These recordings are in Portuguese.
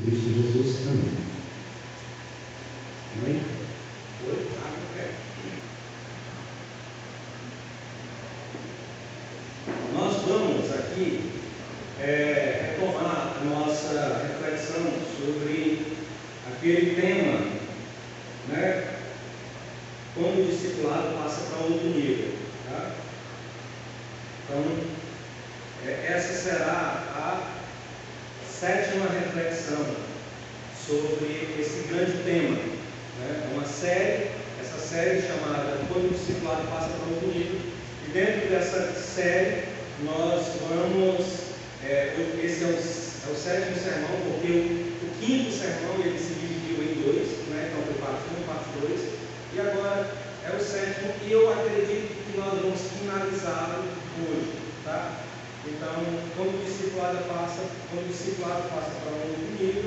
Cristo Jesus. Amém. Amém? Nós vamos aqui retomar a nossa reflexão sobre aquele tema, né? Quando o discipulado passa para outro nível, tá? Então, essa será a 7ª reflexão sobre esse grande tema, né? Uma série, essa série chamada Quando o discipulado passa para outro nível. E dentro dessa série nós vamos, esse é o 7º sermão, porque o 5º sermão ele se dividiu em 2, né? Então foi parte 1 e parte 2, e agora é o 7º, e eu acredito que nós vamos finalizá-lo hoje, tá? Então, quando o discipulado passa para um outro nível,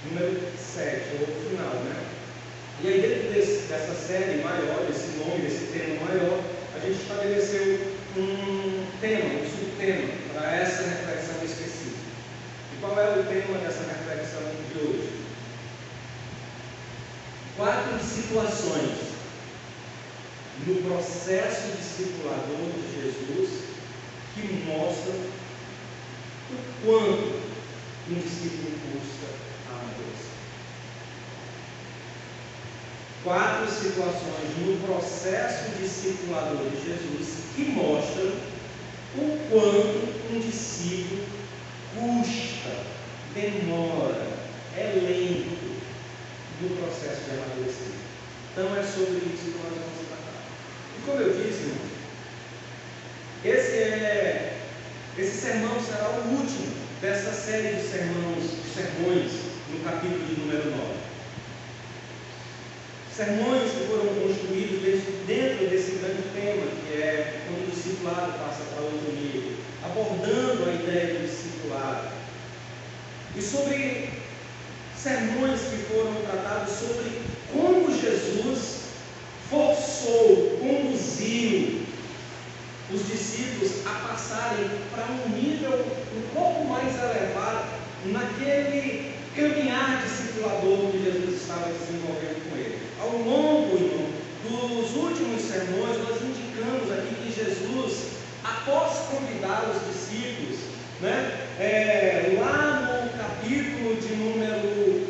número 7, ou final, né? E aí dentro dessa série maior, desse nome, desse tema maior, a gente estabeleceu um tema, um subtema para essa reflexão específica. E qual é o tema dessa reflexão de hoje? 4 situações no processo discipulador de Jesus que mostram o quanto um discípulo busca a amadurecer. 4 situações no processo discipulador de Jesus que mostram o quanto um discípulo custa, demora, é lento no processo de amadurecimento. Então é sobre isso que nós vamos tratar. E como eu disse, irmãos, esse sermão será o último dessa série de sermões no capítulo de número 9. Sermões que foram construídos dentro desse grande tema, que é quando o discipulado passa para outro nível, abordando a ideia do discipulado. E sobre sermões que foram tratados sobre como Jesus forçou, conduziu os discípulos a passarem para um nível um pouco mais elevado naquele caminhar discipulador que Jesus estava desenvolvendo com ele. Ao longo, irmão, dos últimos sermões, nós indicamos aqui que Jesus, após convidar os discípulos, né, lá no capítulo de número,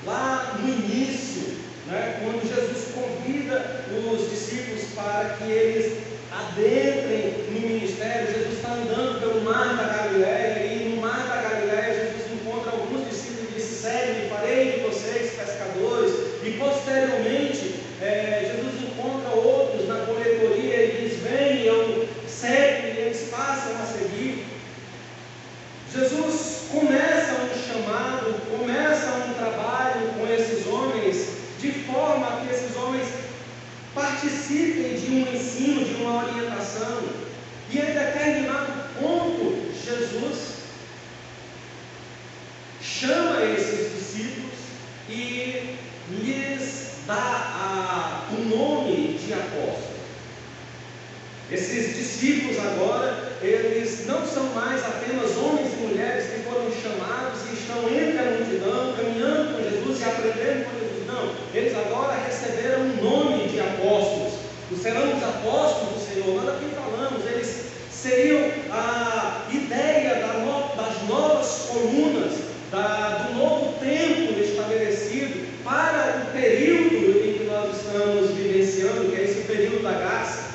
lá no início, né, quando Jesus convida os discípulos para que eles adentrem no ministério, Jesus está andando pelo mar da Galileia, e no mar da Galileia Jesus encontra alguns discípulos e diz: segue-me, farei de vocês pescadores. E posteriormente Jesus encontra outros na coletoria e diz: venham, segue-me, e eles passam a seguir. Jesus começa um chamado, começa um trabalho com esses homens, de forma que esses homens participem de um ensino, de uma orientação. E em determinado ponto, Jesus chama esses discípulos e lhes dá o nome de apóstolos. Esses discípulos agora, eles não são mais apenas homens e mulheres que foram chamados e estão entre a multidão, caminhando com Jesus e aprendendo com Jesus. Não, eles agora receberam um nome de apóstolos. Serão os apóstolos do Senhor. Nós aqui falamos, eles seriam a ideia das novas colunas, do novo templo estabelecido para o período em que nós estamos vivenciando, que é esse período da graça.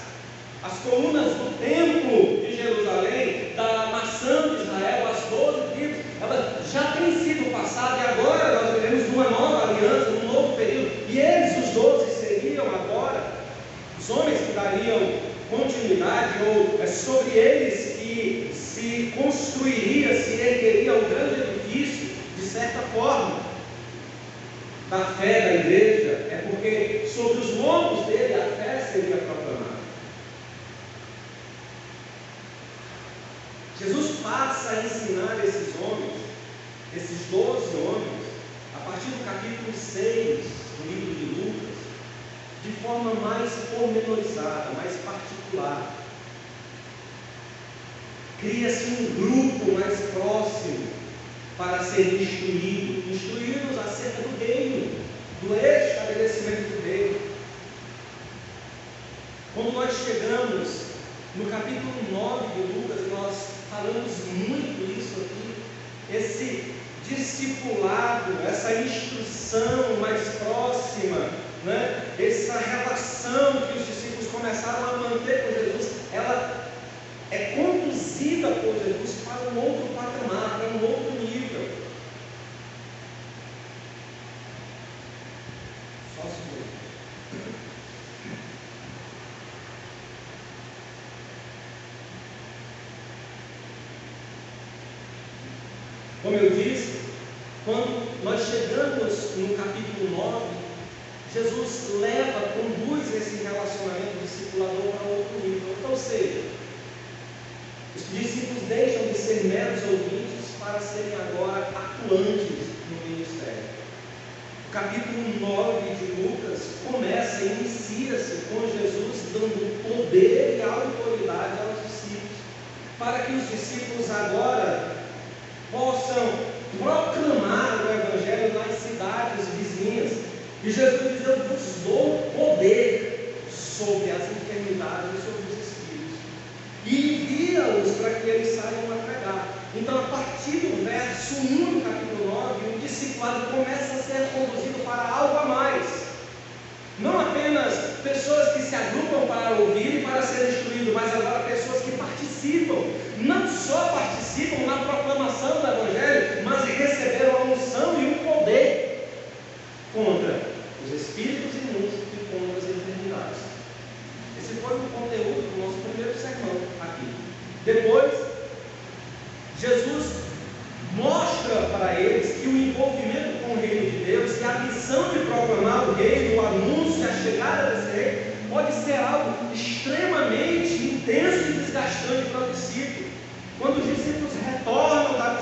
As colunas do templo de Jerusalém, da nação de Israel, as 12 tribos, elas já têm sido passadas, e agora nós vivemos uma nova aliança, um novo período, e eles, os 12, seriam agora os homens que dariam continuidade, ou sobre eles que se construiria, se ergueria um grande edifício, de certa forma, da fé da igreja, é porque sobre os lombos dele a fé seria proclamada. Jesus passa a ensinar esses homens, esses 12 homens, a partir do capítulo 6 do livro de Lucas, de forma mais pormenorizada, mais particular. Cria-se um grupo mais ser instruídos acerca do reino, do estabelecimento do reino. Quando nós chegamos no capítulo 9 de Lucas, nós falamos muito isso aqui, esse discipulado, essa instrução mais próxima, né? Essa relação que os discípulos começaram a manter com Jesus, ela é conduzida por Jesus para um outro patamar, para um outro nível. Só um segundo. Como eu disse, quando nós chegamos no capítulo 9, Jesus conduz esse relacionamento discipulador para outro nível. Então, ou seja, os discípulos deixam de ser meros ouvintes para serem agora atuantes no ministério. O capítulo 9 de Lucas inicia-se com Jesus dando poder e autoridade aos discípulos, para que os discípulos agora possam proclamar o Evangelho nas cidades vizinhas. E Jesus diz: eu vos dou poder sobre as enfermidades e sobre os espíritos, e envia-os para que eles saiam a pregar. Então, a partir do verso 1 do capítulo 9, o discipulado começa a ser conduzido para algo a mais. Não apenas pessoas que se agrupam para ouvir e para ser instruídos, mas agora pessoas que participam. Não só participam na proclamação do Evangelho, mas receberam a unção e o poder contra os espíritos imundos e contra as enfermidades. Esse foi o conteúdo do nosso primeiro sermão aqui. Depois, Jesus mostra para eles que o envolvimento com o reino de Deus e a missão de proclamar o reino, o anúncio e a chegada desse reino, pode ser algo extremamente intenso e desgastante para o discípulo. Quando os discípulos retornam da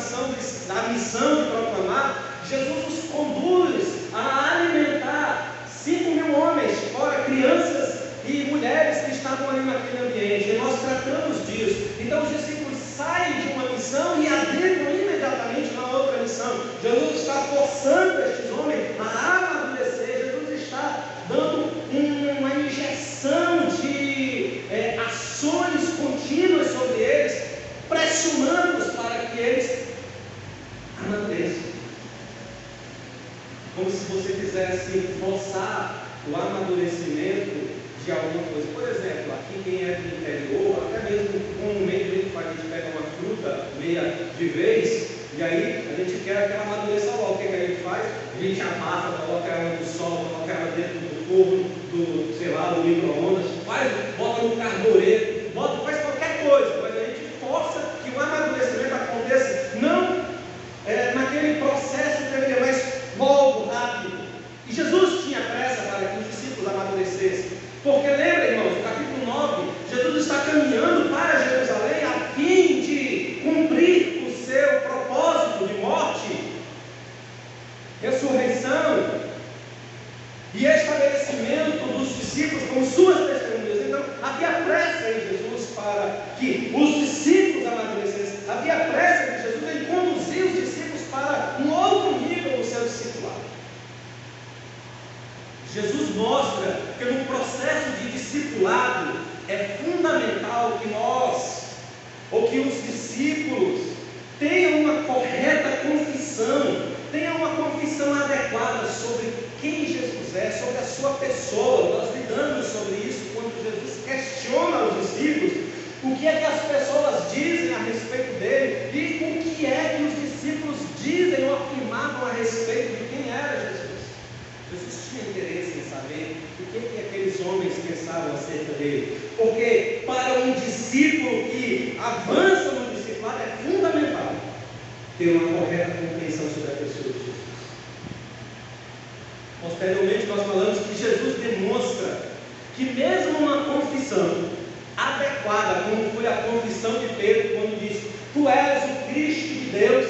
missão de proclamar, Jesus os conduz a alimentar 5.000 homens, fora crianças e mulheres que estavam ali naquele ambiente. E nós tratamos disso. Então os discípulos saem de uma missão e adentram imediatamente na outra missão. Jesus está forçando estes homens a amadurecer. Jesus está dando uma injeção de ações contínuas sobre eles, pressionando-os para que eles amadureçam. Como se você quisesse forçar o amadurecimento de alguma coisa. Por exemplo, aqui quem é do interior, até mesmo comumente a gente faz, a gente pega uma fruta meia de vez, e aí a gente quer que ela amadureça logo. O que a gente faz? A gente amassa, coloca ela no sol, coloca ela dentro do forno, do micro-ondas, bota no carbureto, faz qualquer coisa, mas a gente força que o amadurecimento aconteça, não naquele processo que mas logo, rápido. E Jesus tinha pressa para que os discípulos amadurecessem. Porque lembra, irmãos, no capítulo 9, Jesus está caminhando para Jerusalém a fim de cumprir o seu propósito de morte, ressurreição e estabelecimento dos discípulos como suas testemunhas. Então, havia pressa em Jesus para que os discípulos amadurecessem. Havia pressa em Jesus em conduzir os discípulos para um outro nível do seu discipulado. Jesus mostra que no processo de discipulado é fundamental que nós, ou que os discípulos, tenham uma correta confissão, tenham uma confissão adequada sobre quem Jesus é, sobre a sua pessoa. Nós lidamos sobre isso quando Jesus questiona os discípulos o que é que as pessoas dizem a respeito dele e o que é que os discípulos dizem ou afirmavam a respeito de quem era Jesus. Jesus tinha interesse em saber o que aqueles homens pensavam acerca dele, porque para um discípulo que avança no discipulado é fundamental ter uma correta compreensão sobre a pessoa de Jesus. Posteriormente nós falamos que Jesus demonstra que mesmo uma confissão adequada, como foi a confissão de Pedro quando disse: tu és o Cristo de Deus,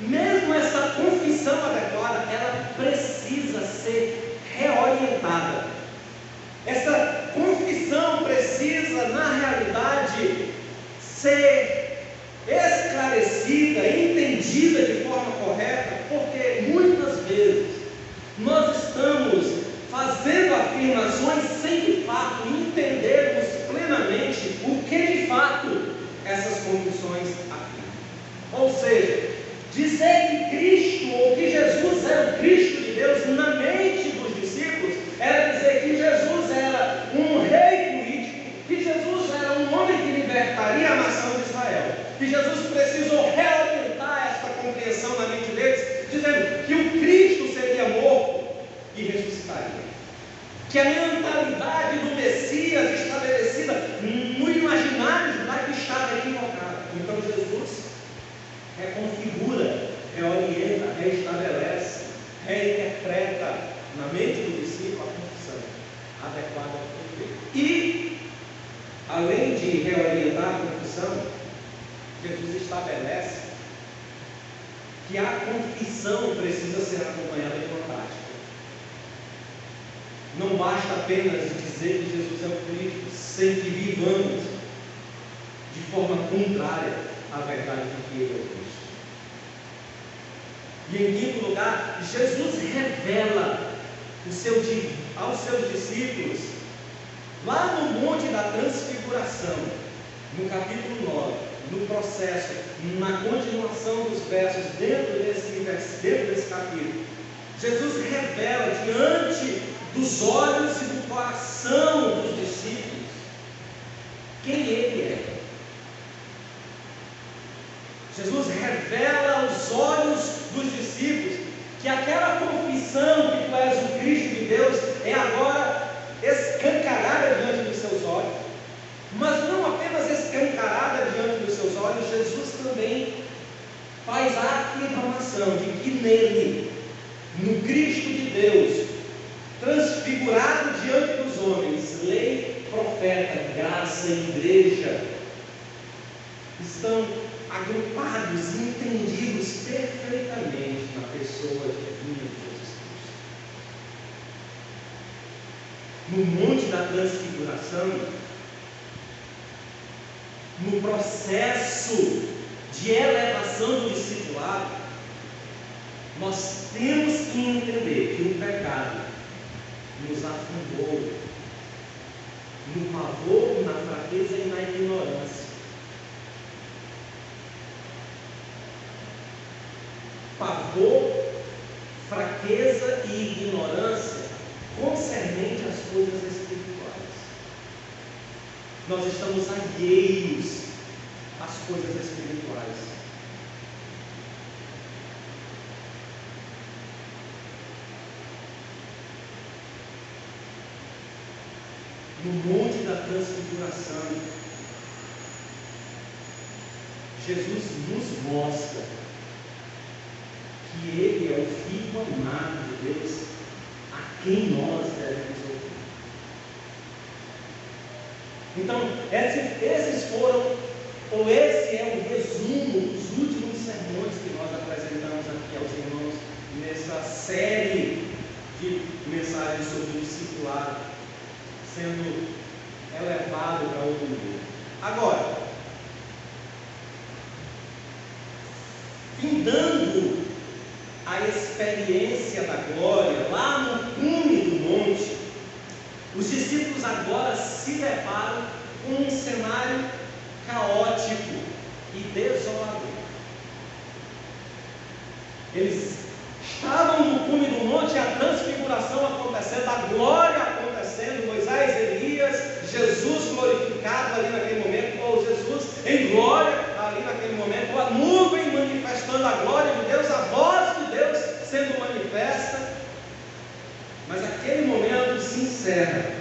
mesmo essa confissão adequada, ela precisa ser reorientada. Essa confissão precisa, na realidade, ser esclarecida, entendida de forma correta, seja, dizer que Cristo, ou que Jesus era o Cristo de Deus na mente dos discípulos, era dizer que Jesus era um rei político, que Jesus era um homem que libertaria a nação de Israel, que Jesus precisou reorientar esta compreensão na mente deles, dizendo que o Cristo seria morto e ressuscitaria, que a mentalidade do Messias estabelecida no imaginário judaico estava equivocada. Então Jesus reconfigura, reorienta, reestabelece, reinterpreta na mente do discípulo a confissão adequada ao perfeito. E, além de reorientar a confissão, Jesus estabelece que a confissão precisa ser acompanhada de uma prática. Não basta apenas dizer que Jesus é o Cristo, sem que vivamos de forma contrária à verdade de que Ele é o Cristo. E em quinto lugar, Jesus revela aos seus discípulos, lá no Monte da Transfiguração, no capítulo 9, no processo, na continuação dos versos dentro desse capítulo, Jesus revela diante dos olhos e do coração dos discípulos quem Ele é. Jesus revela aos olhos dos discípulos que aquela confissão que tu és o Cristo de Deus é agora escancarada diante dos seus olhos, mas não apenas escancarada diante dos seus olhos, Jesus também faz a afirmação de que nele, no Cristo de Deus, transfigurado diante dos homens, lei, profeta, graça e igreja estão agrupados e entendidos perfeitamente na pessoa divina de Jesus Cristo. No Monte da Transfiguração, no processo de elevação do discipulado, nós temos que entender que o pecado nos afundou no pavor, na fraqueza e na ignorância. Pavor, fraqueza e ignorância concernente às coisas espirituais. Nós estamos alheios às coisas espirituais. No Monte da Transfiguração, Jesus nos mostra que Ele é o Filho amado de Deus, a quem nós devemos ouvir. Então, esses foram, ou esse é o resumo dos últimos sermões que nós apresentamos aqui aos irmãos nessa série de mensagens sobre o discipulado, sendo elevado para outro nível. Agora, findando a experiência da glória lá no cume do monte, os discípulos agora se deparam com um cenário caótico e desolador. Eles estavam no cume do monte, a transfiguração acontecendo, a glória acontecendo, Moisés, Elias, Jesus glorificado ali naquele momento, ou Jesus em glória ali naquele momento, a nuvem manifestando a glória de Deus, a voz de Deus sendo manifesta. Mas aquele momento se encerra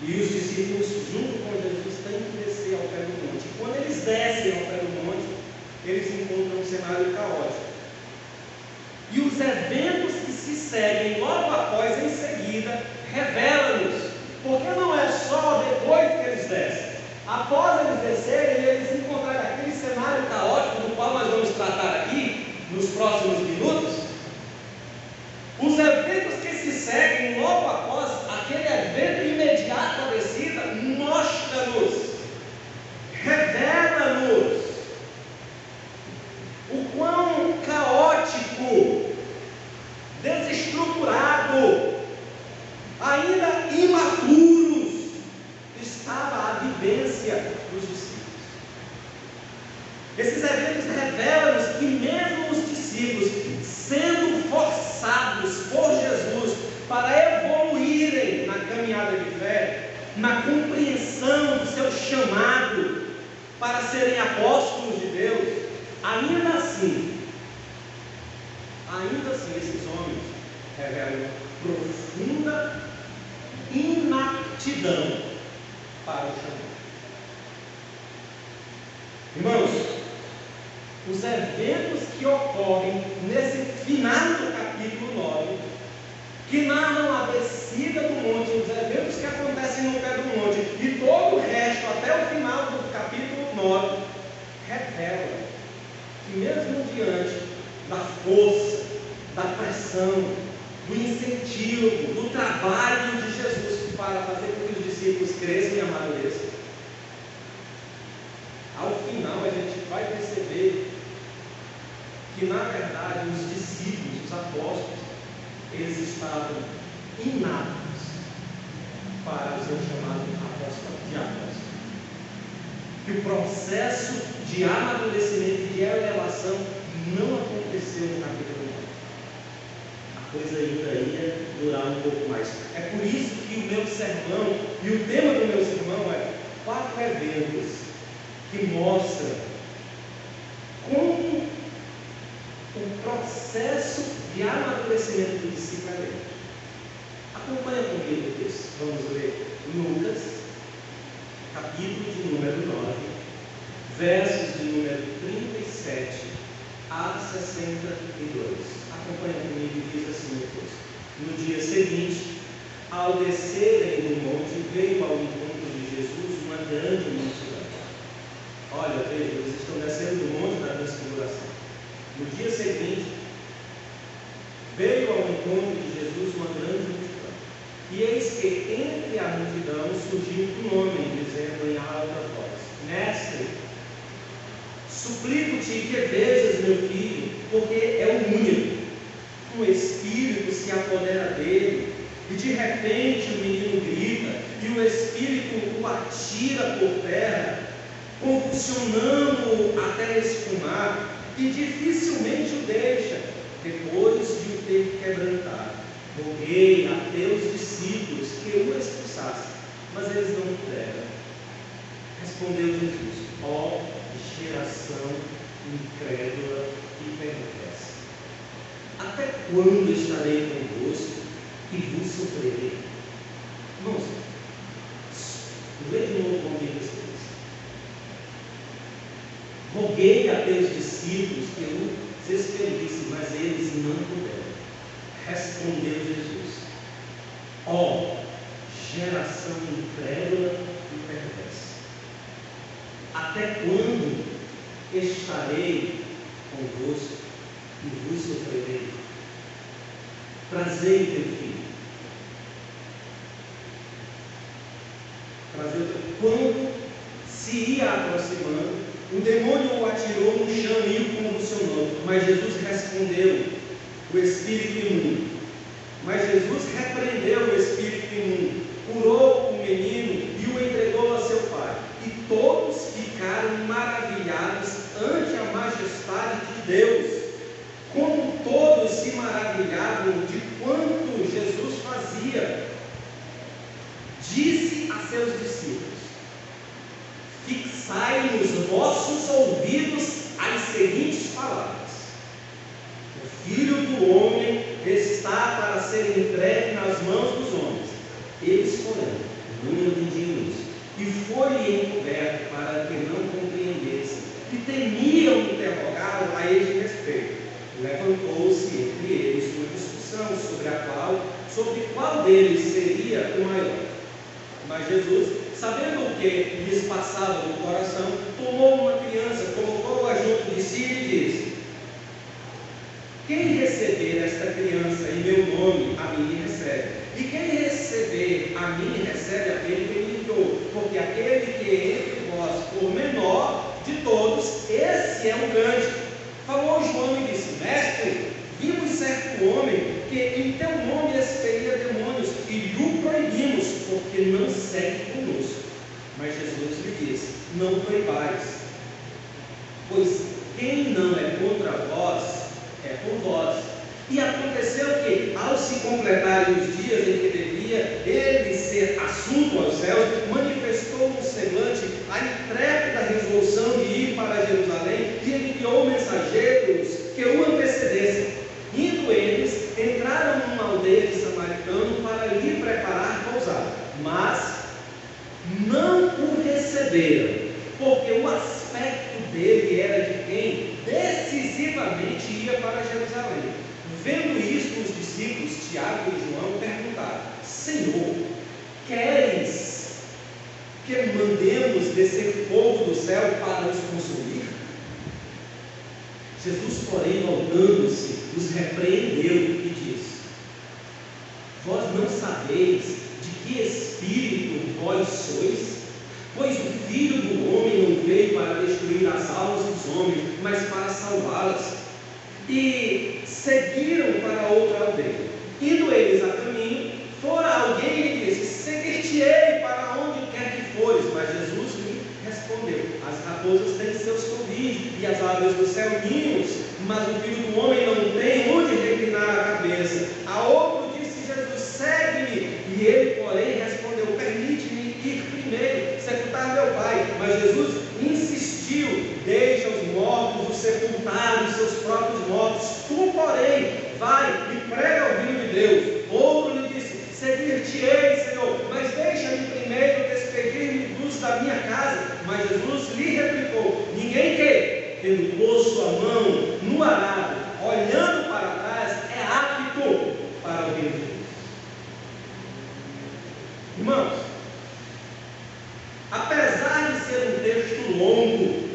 e os discípulos, junto com Jesus, têm que descer ao pé do monte. E quando eles descem ao pé do monte, eles encontram um cenário caótico. E os eventos que se seguem logo após, em seguida, revelam-nos, porque não é só depois que eles descem. Após eles descerem, eles encontrarem aquele cenário caótico do qual nós vamos tratar aqui nos próximos minutos. Os eventos que se seguem logo após aquele evento imediato à descida, mostra-nos, revela-nos o quão caótico, desestruturado, ainda Esses eventos revelam-nos que mesmo os discípulos, sendo forçados por Jesus para evoluírem na caminhada de fé, na compreensão do seu chamado para serem apóstolos de Deus, ainda assim, esses homens revelam profunda inaptidão para o chamado. Irmãos, os eventos que ocorrem nesse final do capítulo 9, que narram a descida do monte, os eventos que acontecem no pé do monte, e todo o resto, até o final do capítulo 9, revela que mesmo diante da força, da pressão, do incentivo, do trabalho de Jesus para fazer com que os discípulos cresçam e amadureçam, ao final a gente vai perceber que na verdade os discípulos, os apóstolos, eles estavam inaptos para o seu chamado de apóstolo. Que o processo de amadurecimento e de elevação não aconteceu no capítulo 9. A coisa ainda ia durar um pouco mais. É por isso que o meu sermão, e o tema do meu sermão é 4 eventos que mostram como o processo de amadurecimento do discípulo é lento. Acompanha comigo o texto. Vamos ler Lucas, capítulo de número 9, versos de número 37 a 62. Acompanha comigo e diz assim o texto: No dia seguinte, ao descerem do monte, veio ao encontro de Jesus uma grande multidão. Olha, veja, eles estão descendo do monte da transfiguração. No dia seguinte, veio ao encontro de Jesus uma grande multidão. E eis que entre a multidão surgiu um homem, dizendo em alta voz: Mestre, suplico-te que vejas meu filho, porque é o único. Um espírito se apodera dele, e de repente o menino grita, e o espírito o atira por terra, convulsionando-o até esfumar, e dificilmente o deixa, depois de o ter quebrantado. Roguei a teus discípulos que o expulsassem, mas eles não puderam. Respondeu Jesus: ó geração incrédula e perversa, até quando estarei convosco e vos sofrerei? Irmãos, lê de novo comigo esse texto. Roguei a teus discípulos que os expelisse, mas eles não puderam. Respondeu Jesus: ó geração incrédula e perversa, até quando estarei convosco e vos sofrerei? Trazei teu filho. Quando se ia aproximando, o demônio o atirou no chão e o convulsionou. Mas Jesus respondeu: o espírito imundo. Mas Jesus repreendeu o espírito imundo, curou o menino e o entregou a seu pai. E todos ficaram maravilhados ante a majestade de Deus. Como todos se maravilhavam de quanto Jesus fazia, disse a seus discípulos: fixai nos vossos ouvidos as seguintes palavras: o Filho do Homem está para ser entregue nas mãos dos homens. Eles, porém, não entendiam isso, e foi-lhe encoberto para que não compreendessem, e temiam interrogá-lo a este respeito. Levantou-se entre eles uma discussão sobre qual deles seria o maior. Mas Jesus, sabendo o que lhes passava no coração, tomou uma criança, colocou-a junto de si e disse: quem receber esta criança em meu nome, a mim recebe. E quem receber a mim, recebe aquele que me enviou. Porque aquele que entre vós for menor de todos, esse é o grande. Falou João e disse: mestre, vimos certo homem que em teu nome expelia demônios, e o proibimos, porque não segue conosco. Mas Jesus lhe disse: não proibais, pois quem não é contra vós, é por vós. E aconteceu que, ao se completarem os dias em que devia ele ser assunto aos céus, manifestou no semblante a intrépida resolução de ir para Jerusalém e enviou mensageiros que o antecedessem. Indo eles, entraram numa aldeia de samaritano para lhe preparar pousada, mas não o receberam, porque o aspecto dele era de quem decisivamente ia para Jerusalém. Vendo isto, os discípulos Tiago e João perguntaram: Senhor, queres que mandemos descer fogo do céu para os consumir? Jesus, porém, voltando-se, os repreendeu e disse: Vós não sabeis de que espírito vós sois? Pois o Filho do Homem não veio para destruir as almas dos homens, mas para salvá-las. E seguiram para outra aldeia. Indo eles a caminho, fora alguém e lhe disse: Seguir-te-ei para onde quer que fores. Mas Jesus lhe respondeu: As raposas têm seus covis e as aves do céu ninhos, mas o Filho do Homem não tem onde reclinar a cabeça. A outro disse Jesus: Segue-me. E ele, porém, respondeu: Permite-me ir primeiro sepultar meu Pai. Mas Jesus insistiu: Deixa os mortos, os sepultados, seus próprios mortos. Tu, porém, vai e prega ao reino de Deus. Outro lhe disse: Seguir-te-ei, Senhor, mas deixa-me primeiro despedir-me dos da minha casa. Mas Jesus lhe replicou: Ninguém que, tendo posto a mão no arado, olhando para trás, é apto para o reino de Deus. Irmãos, apesar de ser um texto longo,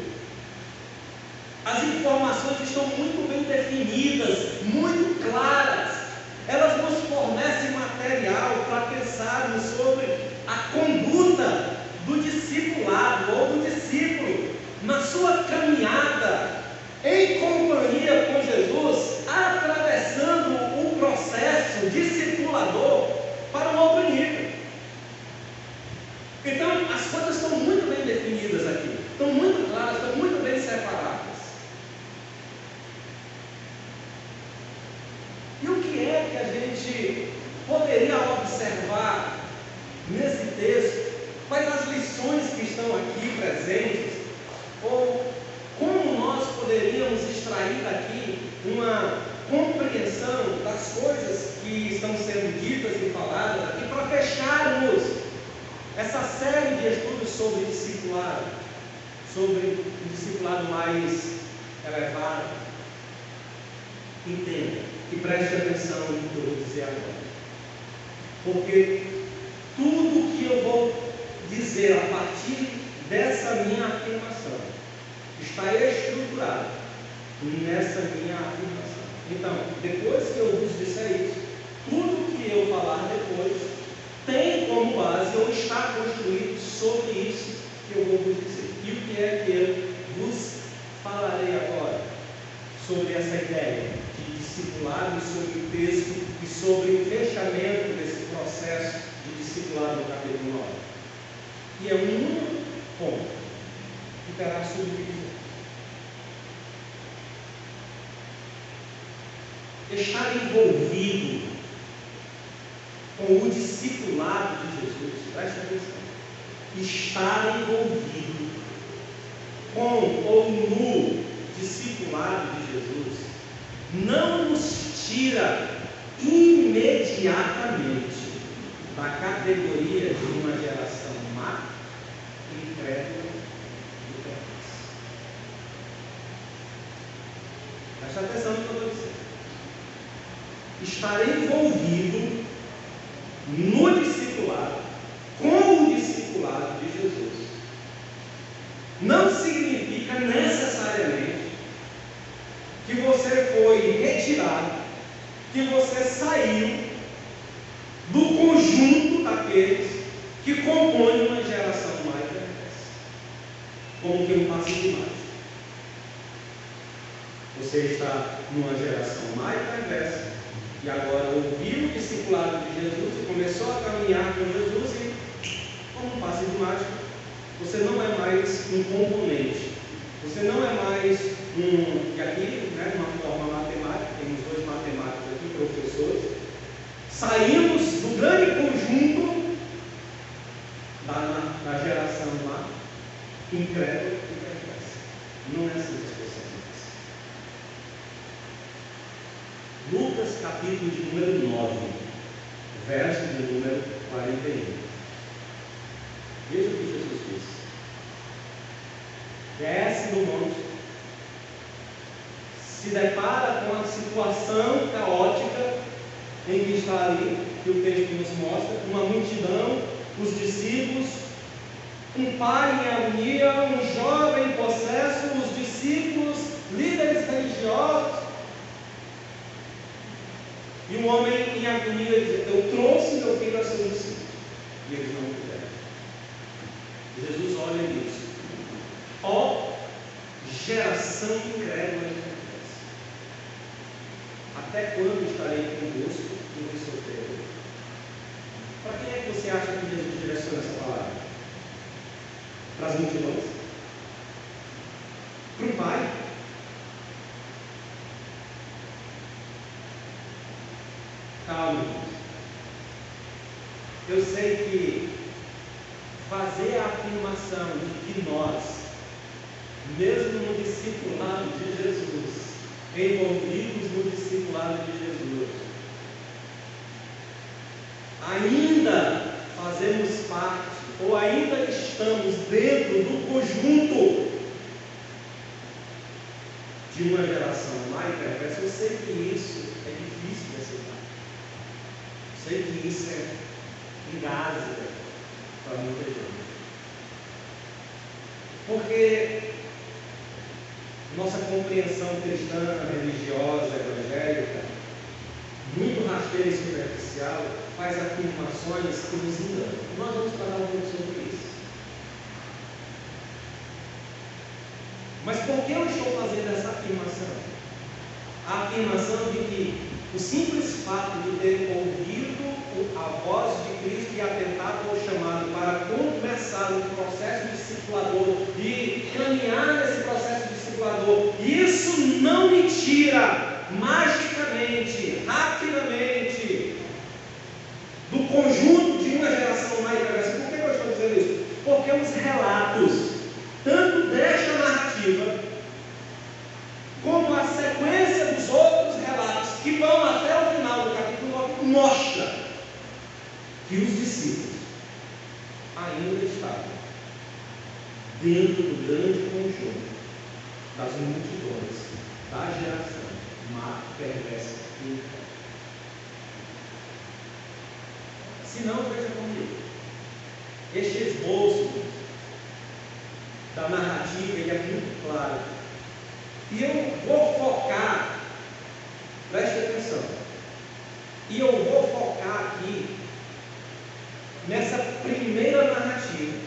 as informações estão muito bem definidas, muito claras. Elas nos fornecem material para pensarmos sobre a conduta do discipulado ou do discípulo na sua caminhada em companhia com Jesus, atravessando o processo discipulador para um outro nível. Então, as coisas estão muito bem definidas aqui, estão muito claras, estão muito bem separadas. E o que é que a gente poderia observar nesse texto? Quais as lições que estão aqui presentes? Ou como nós poderíamos extrair daqui uma compreensão das coisas que estão sendo ditas e faladas aqui, para fecharmos essa série de estudos sobre discipulado, sobre um discipulado mais elevado? Entenda e preste atenção no que eu vou dizer agora, porque tudo que eu vou dizer a partir dessa minha afirmação está estruturado nessa minha afirmação. Então, depois que eu vos disser isso, tudo que eu falar depois tem como base ou está construído sobre isso que eu vou vos dizer. E o que é que eu vos falarei agora sobre essa ideia de discipulado, sobre o texto e sobre o fechamento desse processo de discipulado no capítulo 9. E é um único ponto que terá subdivisão. Estar envolvido com o discipulado de Jesus, preste atenção, estar envolvido com ou no discipulado de Jesus não nos tira imediatamente da categoria de uma geração má, incrédula e perversa. Preste atenção no que eu estou dizendo. Estar envolvido no discipulado, com o discipulado de Jesus, não significa necessariamente que você foi retirado, que você saiu do conjunto daqueles que compõem uma geração má e perversa, como que um passe de mágica. Você está numa geração má e perversa, e agora ouviu o discipulado de Jesus e começou a caminhar com Jesus, e como um passe de mágica, você não é mais um componente, Você não é mais e aqui, né, de uma forma matemática, temos dois matemáticos aqui, professores, saímos do grande conjunto da geração lá, incrédula e perversa. Não é assim que as pessoas pensam. Lucas, capítulo de número 9, verso de número 41. Veja o que Jesus disse. Desce do monte, se depara com a situação caótica em que está ali, que o texto nos mostra, uma multidão, os discípulos, um pai em agonia, um jovem possesso, os discípulos, líderes religiosos, e um homem em agonia diz: eu trouxe meu filho a seus discípulos, e eles não puderam. Jesus olha e diz: ó geração incrédula e perversa, até quando estarei convosco e vos sofrerei? Para quem é que você acha que Jesus direciona essa palavra? Para as multidões? Para um pai? Calma, irmãos. Eu sei que fazer a afirmação de que nós, mesmo no discipulado de Jesus, envolvidos no discipulado de Jesus, ainda fazemos parte, ou ainda estamos dentro do conjunto de uma geração má e perversa, eu sei que isso é difícil de aceitar. Eu sei que isso é engasga para muita gente. Porque nossa compreensão cristã, religiosa, evangélica, muito rasteira e superficial, faz afirmações que nos enganam. Nós vamos falar um pouco sobre isso. Mas por que eu estou fazendo essa afirmação? A afirmação de que o simples fato de ter ouvido a voz de Cristo e atentado ao chamado para começar o processo discipulador e caminhar nesse processo discipulador, isso não me tira magicamente, rapidamente, do conjunto de uma geração mais perversa. Por que eu estou dizendo isso? Porque os relatos, tanto desta narrativa, como a sequência dos outros relatos que vão até o final do capítulo 9, mostra que os discípulos ainda estavam dentro do grande conjunto das multidões da geração má, perversa e incrédula. Se não, veja comigo, este esboço da narrativa ele é muito claro, e eu vou focar, preste atenção, e eu vou focar aqui nessa primeira narrativa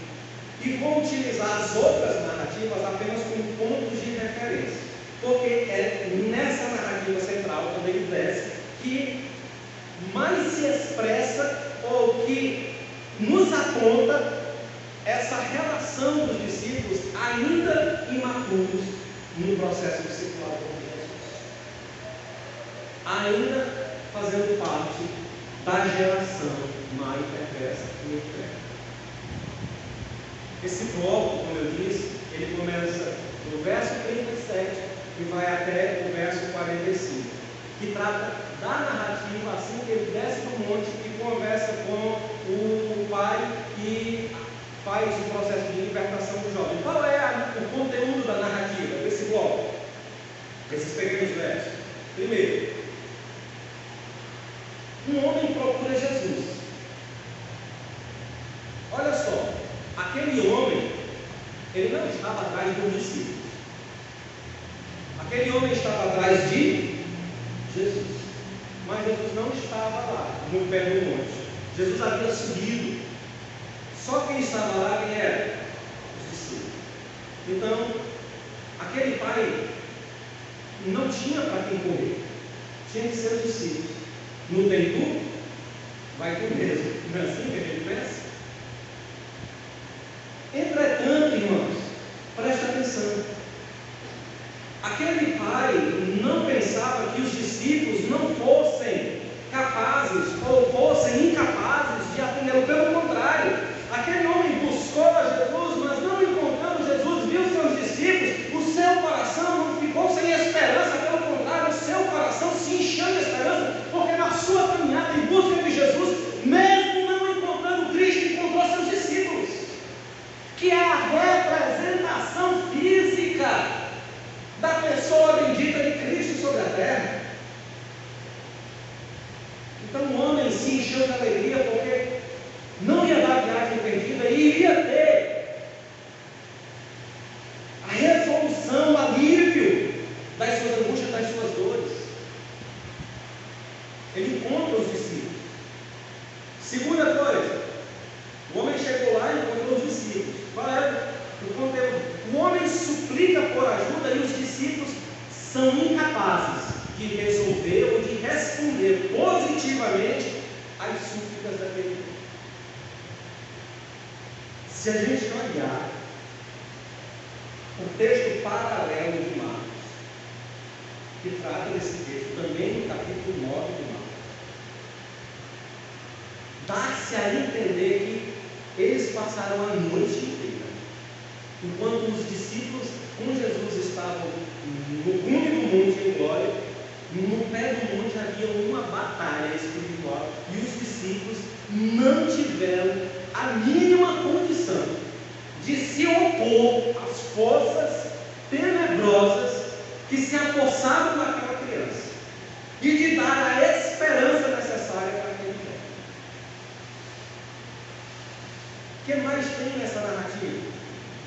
e vou utilizar as outras narrativas apenas como pontos de referência, porque é nessa narrativa central, quando ele desce, que mais se expressa ou que nos aponta essa relação dos discípulos ainda imaturos no processo discipular com Jesus, ainda fazendo parte da geração má e perversa e incrédula. Esse bloco, como eu disse, ele começa do verso 37 e vai até o verso 45, que trata da narrativa assim que ele desce do monte e conversa com o pai e faz o processo de libertação do jovem. Qual é o conteúdo da narrativa desse bloco? Esses pequenos versos. Primeiro, um homem procura Jesus. Olha só, aquele homem, ele não estava atrás dos discípulos. Aquele homem estava atrás de Jesus. Mas Jesus não estava lá, no pé do monte. Jesus havia subido. Só quem estava lá, quem era? Os discípulos. Então, aquele pai não tinha para quem correr. Tinha que ser os discípulos. Não tem tu? Vai tu mesmo. Não é assim que a gente pensa? Entretanto, irmãos, presta atenção. Aquele pai não pensava que os discípulos não fossem capazes ou fossem incapazes de atendê-lo. Pelo contrário, aquele homem buscou a Jesus, mas não encontrando Jesus, viu seus discípulos, o seu coração não ficou sem esperança. Pelo contrário, o seu coração se encheu de esperança, porque na sua caminhada em busca de Jesus, mesmo não encontrando Cristo, encontrou seus discípulos, que é a representação física da pessoa bendita de Cristo sobre a terra. Então o homem se encheu de alegria, porque não ia dar a viagem perdida e iria ter a resolução, o alívio das suas angústias, das suas dores. Ele encontra os discípulos. Segunda coisa, o homem chegou lá e encontrou os discípulos. Qual é o conteúdo? O homem suplica por ajuda e os discípulos são incapazes de resolver ou de responder positivamente às súplicas daquele homem. Se a gente olhar o texto paralelo de Marcos, que trata desse texto também no capítulo 9 de Marcos, dá-se a entender que eles passaram a noite inteira, enquanto os discípulos com Jesus estavam no cume do monte em glória, no pé do monte havia uma batalha espiritual e os discípulos não tiveram a mínima condição de se opor às forças tenebrosas que se apossavam daquela criança e de dar a esperança necessária para aquele jovem. O que mais tem nessa narrativa?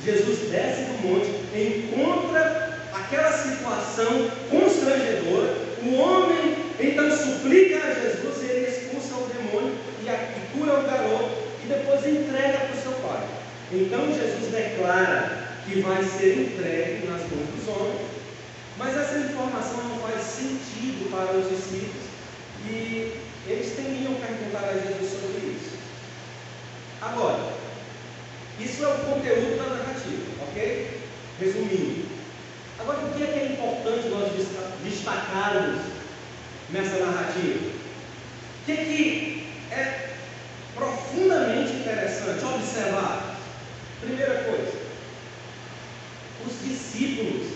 Jesus desce do monte, encontra aquela situação constrangedora, o homem então suplica a Jesus e ele expulsa o demônio e cura o garoto e depois entrega para o seu pai. Então Jesus declara que vai ser entregue nas mãos dos homens, mas essa informação não faz sentido para os discípulos e eles temiam perguntar a Jesus sobre isso. Agora, isso é o conteúdo da narrativa, ok? Resumindo. Agora, o que é importante nós destacarmos nessa narrativa? O que é profundamente interessante observar? Primeira coisa, os discípulos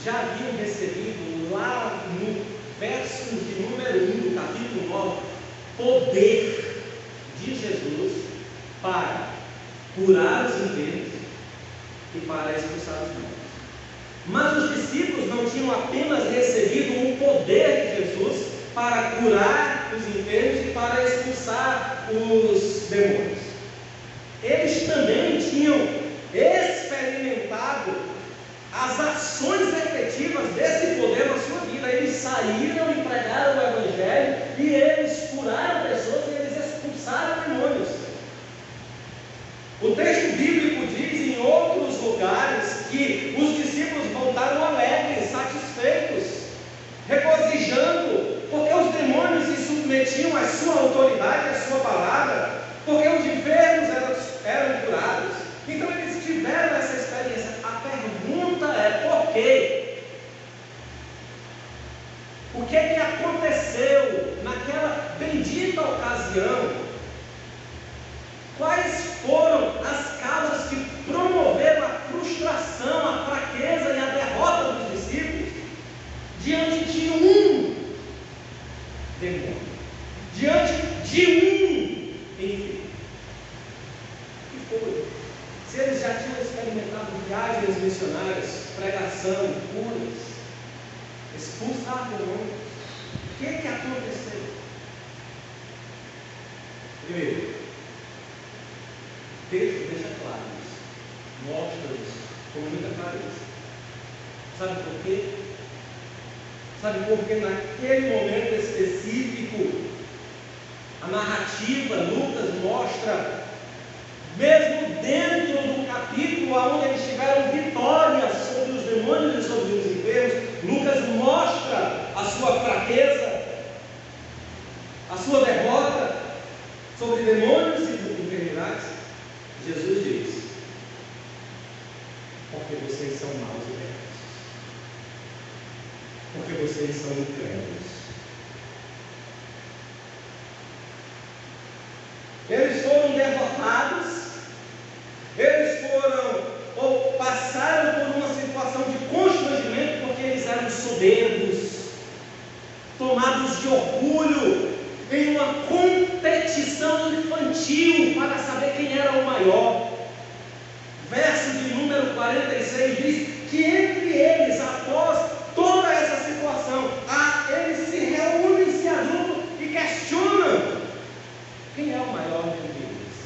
já haviam recebido lá no verso de número 1 do capítulo 9, poder de Jesus para curar os enfermos e para expulsar os demônios. Mas os discípulos não tinham apenas recebido o poder de Jesus para curar os enfermos e para expulsar os demônios. Eles também tinham experimentado as ações efetivas desse poder na sua vida. Eles saíram e pregaram o Evangelho e eles curaram pessoas e eles expulsaram demônios. O texto bíblico diz em outros lugares que os discípulos voltaram alegres, satisfeitos, regozijando, porque os demônios se submetiam à sua autoridade, à sua palavra, porque os enfermos eram curados. Então eles tiveram essa experiência. A pergunta é por quê? O que é que aconteceu naquela bendita ocasião? Quais foram as causas que promoveram a frustração, a fraqueza e a derrota dos discípulos diante de um demônio, diante de um enfermo? O que foi? Se eles já tinham experimentado viagens missionárias, pregação, curas, expulsar demônios, o que aconteceu? Primeiro, o texto deixa claro isso, mostra isso com muita clareza. Sabe por quê? Sabe por que naquele momento específico, a narrativa, Lucas mostra, mesmo dentro do capítulo onde eles tiveram vitória sobre os demônios e sobre os enfermos, Lucas mostra a sua fraqueza, a sua derrota sobre demônios e enfermidades. Jesus diz: porque vocês são maus e perversos. porque vocês são incrédulos. Eles foram derrotados, eles foram ou passaram por uma situação de constrangimento porque eles eram soberbos, tomados de orgulho, em uma competição infantil para saber quem era o maior. Verso de número 46 diz que entre eles, após toda essa situação, eles se reúnem, se ajuntam e questionam quem é o maior entre eles.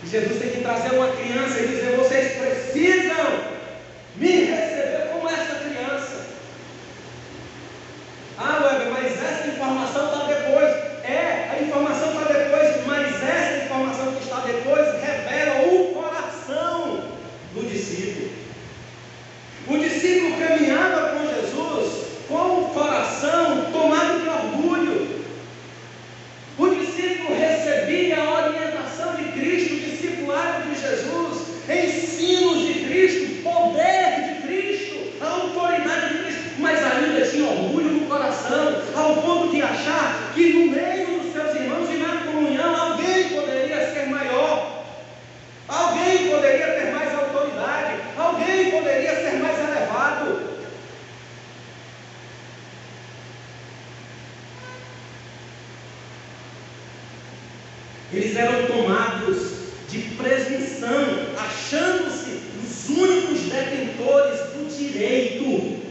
E Jesus tem que trazer uma criança e dizer: vocês precisam me receber como essa criança. Weber, mas essa informação está depois. A informação está depois, mas essa informação que está depois revela o coração do discípulo. O discípulo caminhava com Jesus com o coração tomado de orgulho. O discípulo recebia a orientação de Cristo, o discipulado de Jesus, ensinos de Cristo, poder de Cristo, a autoridade de Cristo, mas ainda tinha orgulho no coração, ao ponto de achar que no meio dos seus irmãos e na comunhão alguém poderia ser maior, alguém poderia ter mais autoridade, alguém poderia ser mais elevado. Eles eram tomados de presunção, achando-se os únicos detentores do direito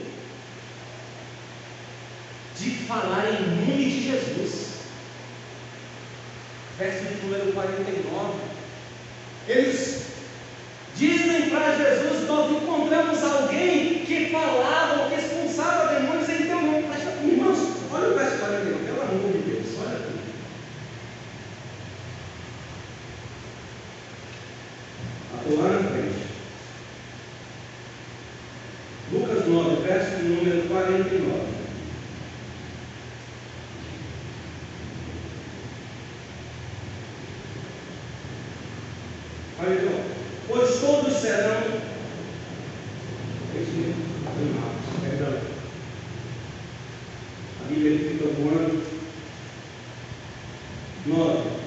de falar em nome de Jesus. Verso de número 49. Eles dizem para Jesus: nós encontramos alguém que falava ou que expulsava demônios em teu nome. Irmãos, olha o verso 49, pelo amor de Deus, olha aqui. Lá na frente. Lucas 9, verso de número 49. Olha então, pois todos serão. Perdão. A Bíblia fica voando. 9.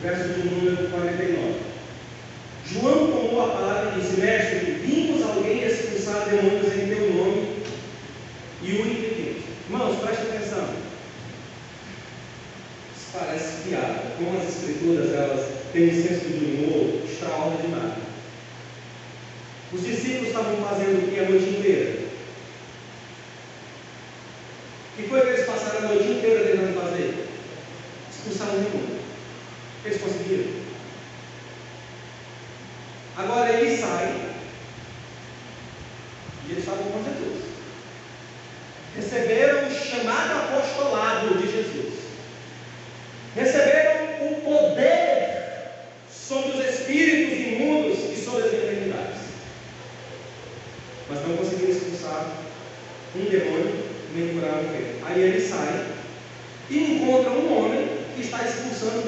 Verso de número 49. João tomou a palavra e disse: mestre, vimos alguém expulsar demônios em teu nome e o impedimos. Irmãos, preste atenção. Isso parece piada. Como as escrituras, elas têm um senso de humor extraordinário. Os discípulos estavam fazendo o que a noite inteira? O que foi que eles passaram a noite inteira tentando fazer? Expulsar o demônio. Eles conseguiram. Agora eles saem e eles estavam com Jesus. Receberam o chamado apostolado de Jesus. Receberam o poder sobre os espíritos imundos e sobre as enfermidades. Mas não conseguiram expulsar um demônio nem curar um enfermo. Aí eles saem e encontram um homem que está expulsando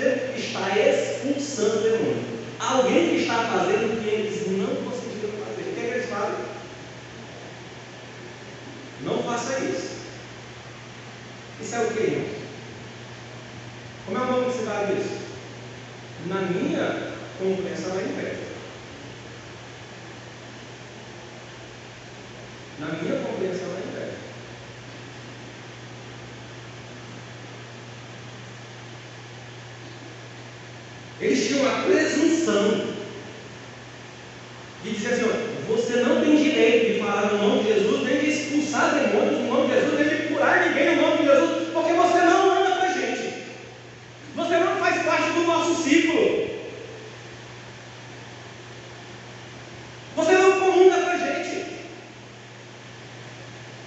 demônio. Alguém que está fazendo o que eles não conseguiram fazer. O que é que eles fazem? Não faça isso. Isso é o que, irmão? Como é o nome que se dá disso? Na minha compreensão é inveja. Na minha compreensão é inveja. Eles tinham a presunção de dizer assim: você não tem direito de falar no nome de Jesus, nem de expulsar demônios no nome de Jesus, nem de curar ninguém no nome de Jesus, porque você não anda com a gente, você não faz parte do nosso ciclo, você não comunga com a gente,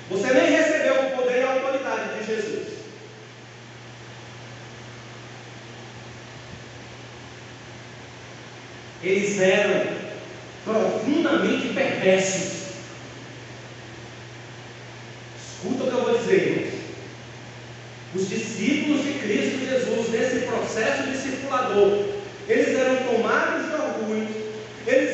você nem recebeu o poder e a autoridade de Jesus. Eles eram profundamente perversos. Escuta o que eu vou dizer, irmãos. Os discípulos de Cristo Jesus, nesse processo discipulador, eles eram tomados de orgulho, eles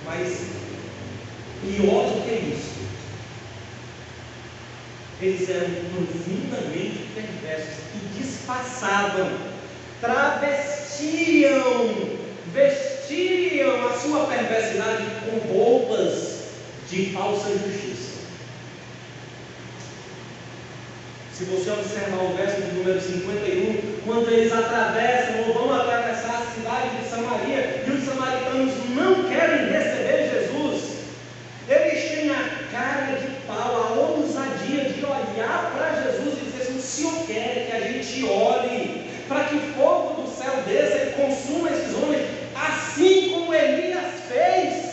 Mas pior do que isso, eles eram profundamente perversos e disfarçavam, vestiam a sua perversidade com roupas de falsa justiça. Se você observar o verso de número 51, quando eles atravessam ou vão atravessar a cidade de Samaria, e os samaritanos não querem receber Jesus, eles têm a cara de pau, a ousadia de olhar para Jesus e dizer assim: o Senhor quer que a gente ore para que fogo do céu desça e consuma esses homens, assim como Elias fez.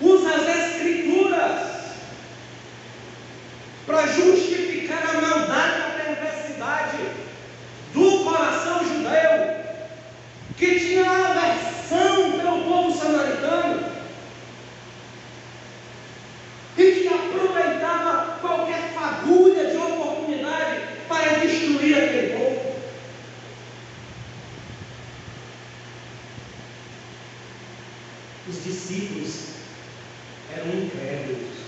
Usa as Escrituras para justificar a maldade, a perversidade do coração judeu, que tinha aversão pelo povo samaritano e que aproveitava qualquer fagulha de oportunidade para destruir aquele povo. Os discípulos eram incrédulos.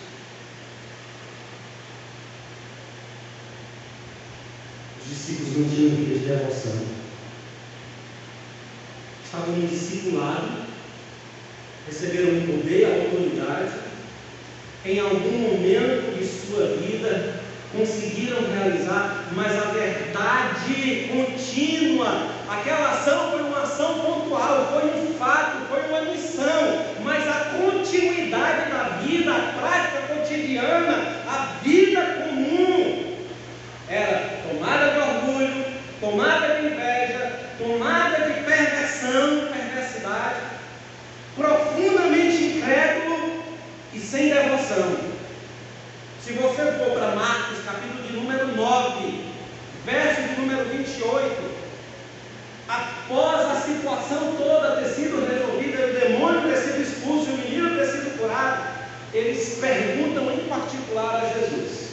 Os discípulos não tinham vida de devoção. Estavam em discipulado, receberam o poder, a autoridade, em algum momento de sua vida conseguiram realizar, mas a verdade contínua, aquela ação foi uma ação pontual, foi um fato, foi uma missão, mas a continuidade da vida, a prática cotidiana, a vida comum, era tomada de orgulho, tomada de inveja, tomada de perversão, perversidade, profundamente incrédulo e sem devoção. Se você for para Marcos, capítulo de número 9, verso de número 28, após a situação toda ter sido resolvida, o demônio ter sido expulso e o menino ter sido curado, eles perguntam em particular a Jesus: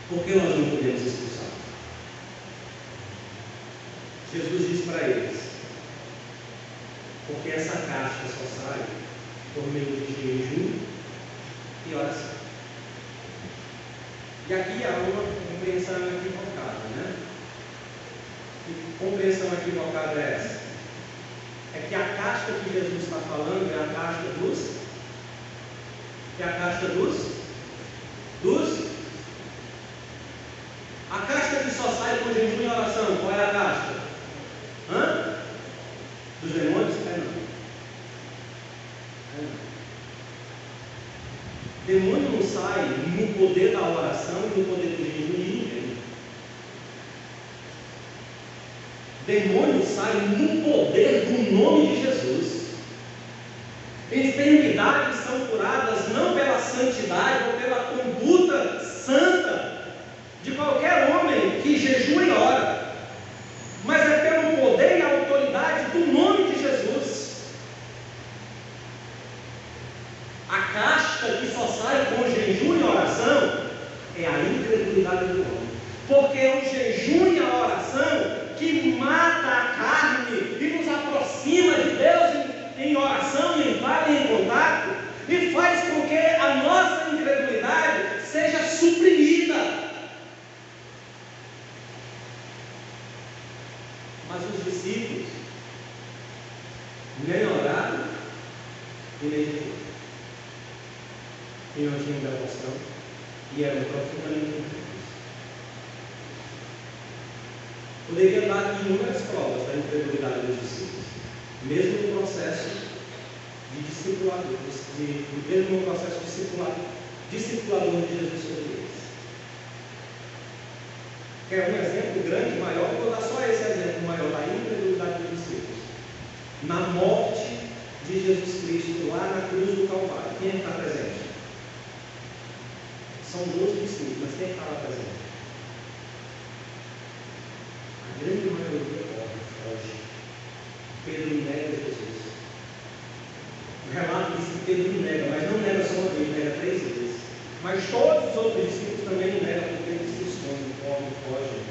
por que nós não podemos expulsar? Jesus diz para eles: porque essa casta só sai por meio de jejum e oração. E aqui há uma compreensão equivocada, né? Que compreensão equivocada é essa? É que a casta que Jesus está falando é a casta dos... É a casta dos... A casta que só sai com jejum e oração, qual é a casta? Dos demônios? Demônio não sai no poder da oração e no poder do jejum de ninguém. Demônio sai no poder do nome de Jesus. Enfermidades são curadas não pela santidade ou pela conduta santa de qualquer homem que jejua e ora, mas é pelo poder e a autoridade do nome de Jesus. A casta que só sai com jejum e oração é a incredulidade do homem, porque é o jejum e a oração que mata a carne e nos aproxima de Deus em oração e em fala e em contato, e faz com que a nossa incredulidade seja suprimida. Mas os discípulos nem oraram e nem jejuaram, e não tinham devoção, e eram profundamente incrédulos. Poderia dar inúmeras provas da incredulidade dos discípulos, mesmo no processo de discipulador, mesmo no processo discipulador de Jesus sobre eles. Quer um exemplo grande, maior? Vou dar só esse exemplo maior da incredulidade dos discípulos. Na morte de Jesus Cristo, lá na cruz do Calvário, quem está presente? São 12 discípulos, mas quem estava presente? A grande maioria foge. Pedro nega Jesus. O relato diz que Pedro nega, mas não nega só uma vez, nega 3 vezes. Mas todos os outros discípulos também negam, porque eles se escondem, fogem.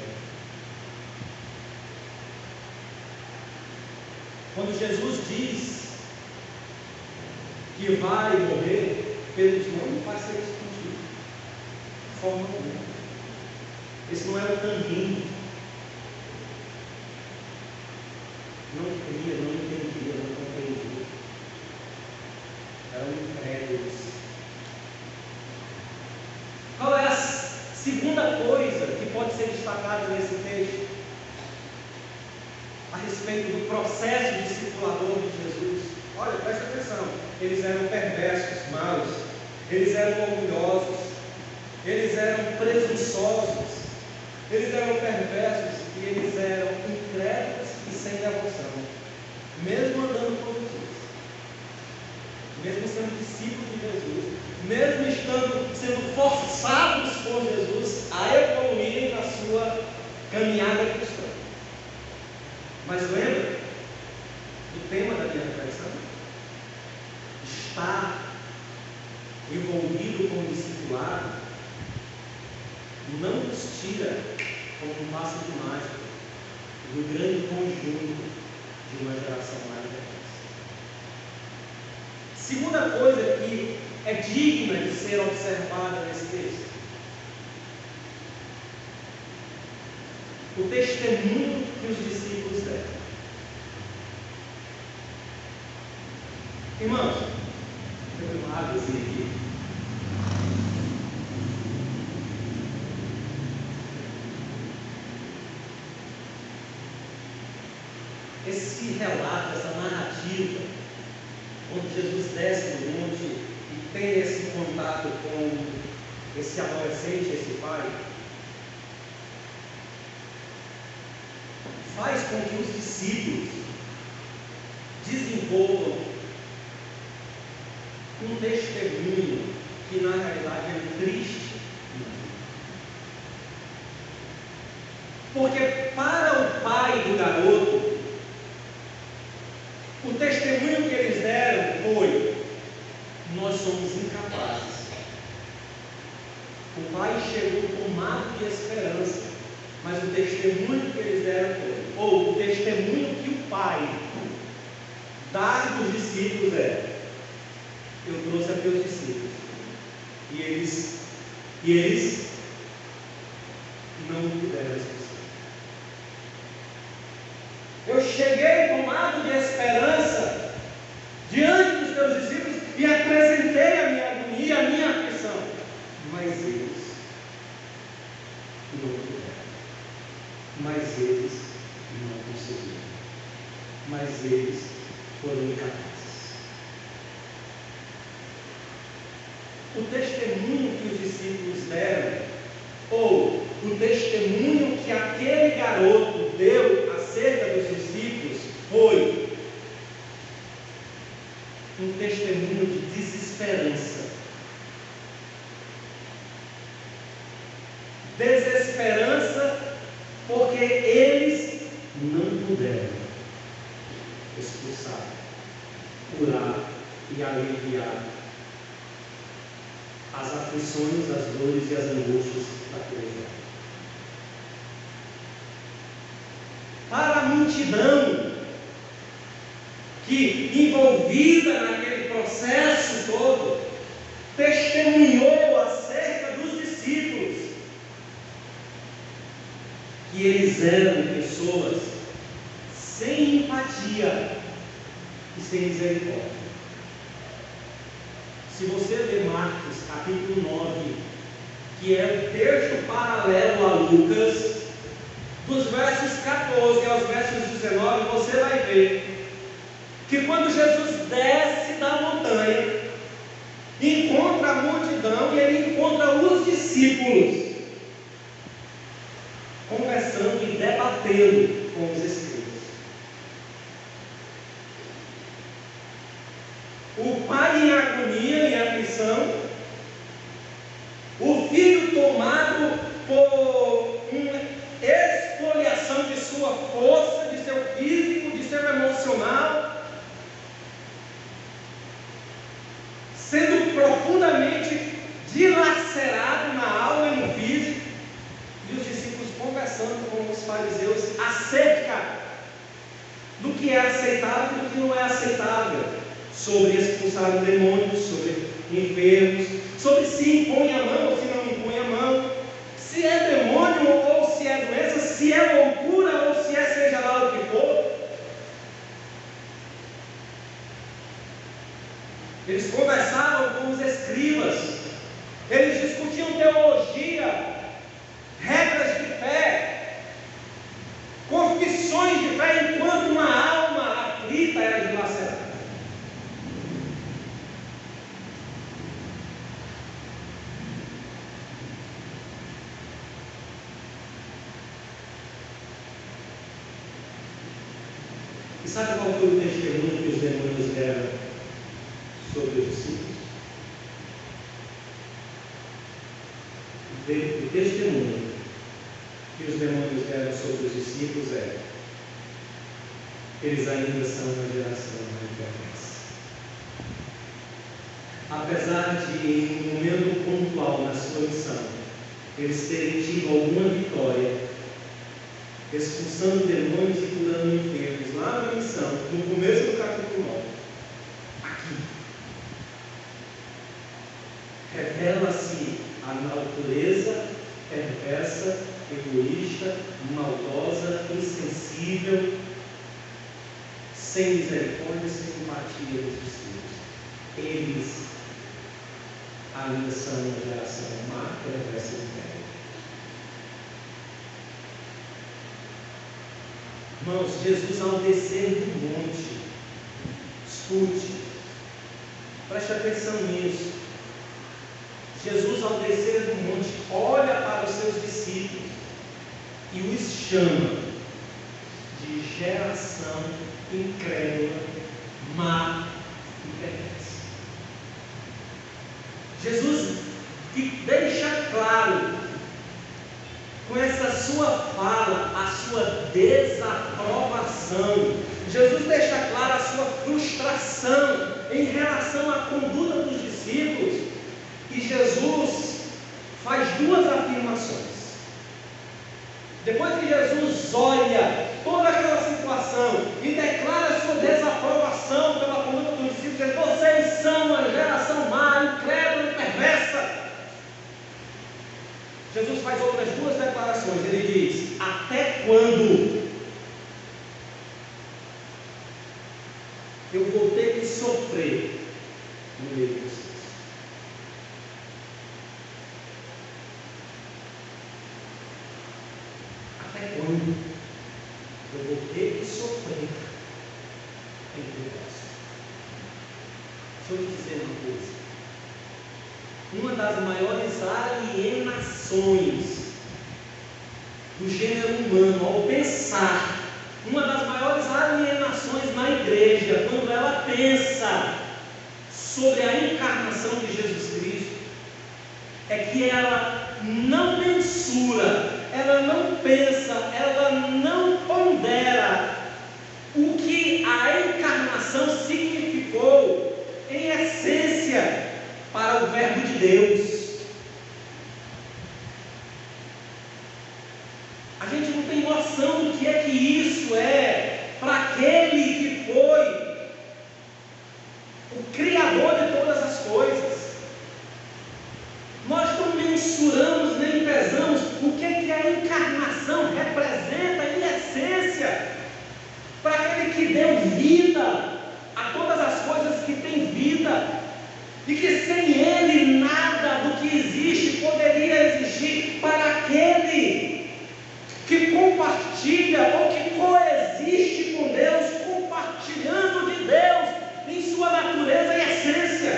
Quando Jesus diz que vai morrer, Pedro diz: não vai ser isso contigo, de forma alguma. Esse não era o caminho. Não cria, não entendia, não compreendia. Eram incrédulos. Qual é a segunda coisa que pode ser destacada nesse texto? A respeito do processo discipulador de Jesus. Olha, presta atenção. Eles eram perversos, maus. Eles eram orgulhosos. Eles eram presunçosos. Eles eram perversos e eles eram incrédulos e sem devoção. Mesmo andando com Jesus. Mesmo sendo discípulos de Jesus. Mesmo sendo forçados por Jesus a evoluírem na sua caminhada cristã. Mas lembra do tema da minha reflexão? Estar envolvido com o discipulado não nos tira como um passe de mágica do grande conjunto de uma geração mais veloz. Segunda coisa que é digna de ser observada nesse texto: o testemunho que os discípulos deram. Irmãos, eu tenho uma água aqui. Esse relato, essa narrativa, onde Jesus desce no monte e tem esse contato com esse adolescente, esse pai, faz com que os discípulos desenvolvam um testemunho que na realidade é triste. Porque para o pai do garoto, o testemunho que eles deram foi: nós somos incapazes. O pai chegou tomado de esperança, mas o testemunho que eles deram foi, ou o testemunho que o pai dá dos discípulos é: eu trouxe a teus discípulos e eles não puderam esquecer. Eu cheguei tomado de esperança diante dos teus discípulos e apresentei a minha agonia, a minha aflição, mas eles não puderam, mas eles não conseguiram, mas eles foram incapazes. O testemunho que os discípulos deram, ou o testemunho que aquele garoto deu acerca dos discípulos, foi um testemunho de desesperança. Desesperança porque eles não puderam expulsar, curar e aliviar as aflições, as dores e as angústias daquele jovem. Para a multidão que, envolvida naquele processo todo, testemunhou acerca dos discípulos que eles eram pessoas sem empatia e sem misericórdia. Se você ler Marcos capítulo 9, que é o texto paralelo a Lucas, dos versos 14 aos versos 19, você vai ver que quando Jesus desce da montanha, encontra a multidão e ele encontra os discípulos conversando e debatendo com os escribas. O pai em agonia, em aflição, o filho tomado por uma expoliação de sua força, de seu físico, de seu emocional, sendo profundamente dilacerado na alma e no físico, e os discípulos conversando com os fariseus acerca do que é aceitável e do que não é aceitável, sobre expulsar demônios, sobre enfermos, sobre se impõe a mão ou se não impõe a mão, se é demônio ou se é doença, se é loucura ou se é seja lá o que for. Eles conversavam com os escribas, eles discutiam teologia, regras de fé, confissões de fé, enquanto uma alma aflita era dilacerada. E sabe qual foi o testemunho que os demônios deram sobre os discípulos? O testemunho que os demônios deram sobre os discípulos é: eles ainda são uma geração perversa. Apesar de, em um momento pontual na sua missão, eles terem tido alguma vitória, expulsando demônios e curando enfermos, lá na missão, no começo do capítulo 9, aqui, revela-se a natureza perversa, egoísta, maldosa, insensível, sem misericórdia, sem empatia dos discípulos. Eles ainda são uma geração má, perversa e inferno. Irmãos, Jesus, ao descer do monte, escute, preste atenção nisso. Jesus, ao descer do monte, olha para os seus discípulos e os chama de geração incrédula, má e perversa. Jesus deixa claro, com essa sua fala, a sua desaprovação. Jesus deixa claro a sua frustração em relação à conduta dos discípulos. E Jesus faz duas afirmações. Depois que Jesus olha toda aquela situação e declara a sua desaprovação pela conduta dos discípulos, diz: vocês são uma geração má, incrédula e perversa. Jesus faz outras duas declarações. Ele diz: até quando eu vou ter que sofrer no meio de vocês? Até quando eu vou ter que sofrer entre vós? Deixa eu lhe dizer uma coisa. Uma das maiores alienações do gênero humano, ao pensar, uma das maiores alienações na igreja, quando ela pensa sobre a encarnação de Jesus Cristo, é que ela não mensura, ela não pensa, ela não pondera o que a encarnação significou em essência para o Verbo de Deus. A gente não tem noção do que é que isso é para aquele que foi o Criador de todas as coisas. Nós não mensuramos nem pesamos o que é que a encarnação representa em essência para aquele que deu vida a todas as coisas que têm vida, e que sem Ele nada do que existe poderia existir, para aquele que compartilha ou que coexiste com Deus, compartilhando de Deus em sua natureza e essência.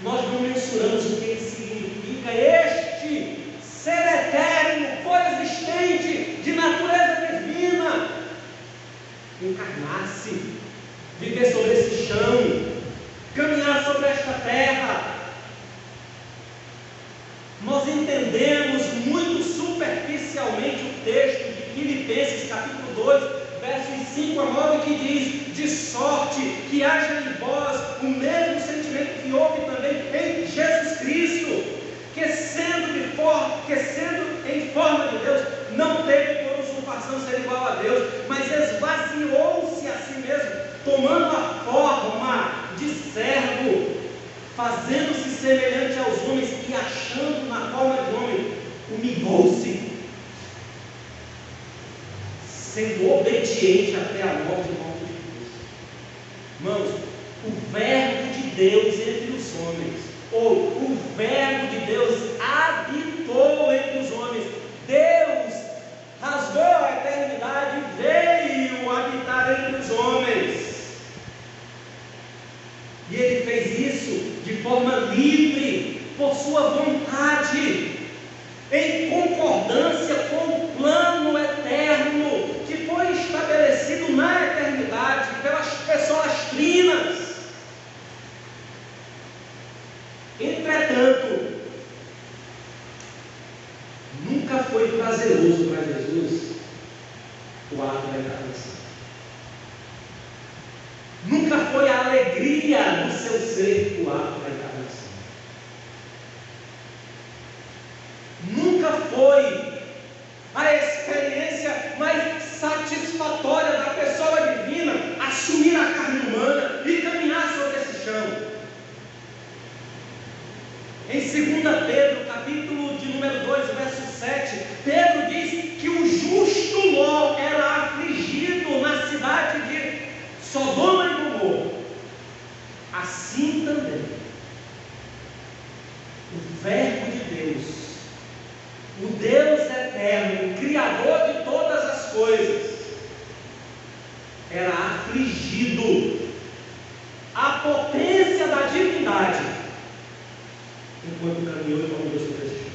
Nós não mensuramos o que significa este ser eterno, coexistente, de natureza divina, encarnar-se, viver sobre esse chão, caminhar sobre esta terra. Nós entendemos muito superficialmente o texto de Filipenses capítulo 2, versos 5 a 9, que diz: de sorte que haja em vós o mesmo sentimento que houve também em Jesus Cristo, que sendo em forma de Deus, não teve por usurpação ser igual a Deus, mas esvaziou-se fazendo-se semelhante aos homens e achando na forma de homem, humilhou-se, sendo obediente até a morte de cruz. Irmãos, o verbo de Deus entre os homens, ou o verbo de Deus habitou entre os homens. Deus rasgou a eternidade e veio habitar entre os homens. E Ele fez isso de forma livre, por sua vontade, em concordância com o plano eterno que foi estabelecido na eternidade pelas pessoas trinas. Entretanto, nunca foi prazeroso para Jesus o ato da encarnação. Nunca foi a alegria do seu ser o ato da encarnação. Nunca foi a experiência mais satisfatória da pessoa divina assumir a carne humana e caminhar sobre esse chão. Em 2 Pedro, capítulo de número 2, verso 7, Pedro diz que o justo Ló era afligido na cidade de Sodoma e Gomorra. Assim também, o verbo de Deus, o Deus eterno, o Criador de todas as coisas, era afligido à potência da divindade, enquanto caminhou e morreu sobre esse chão.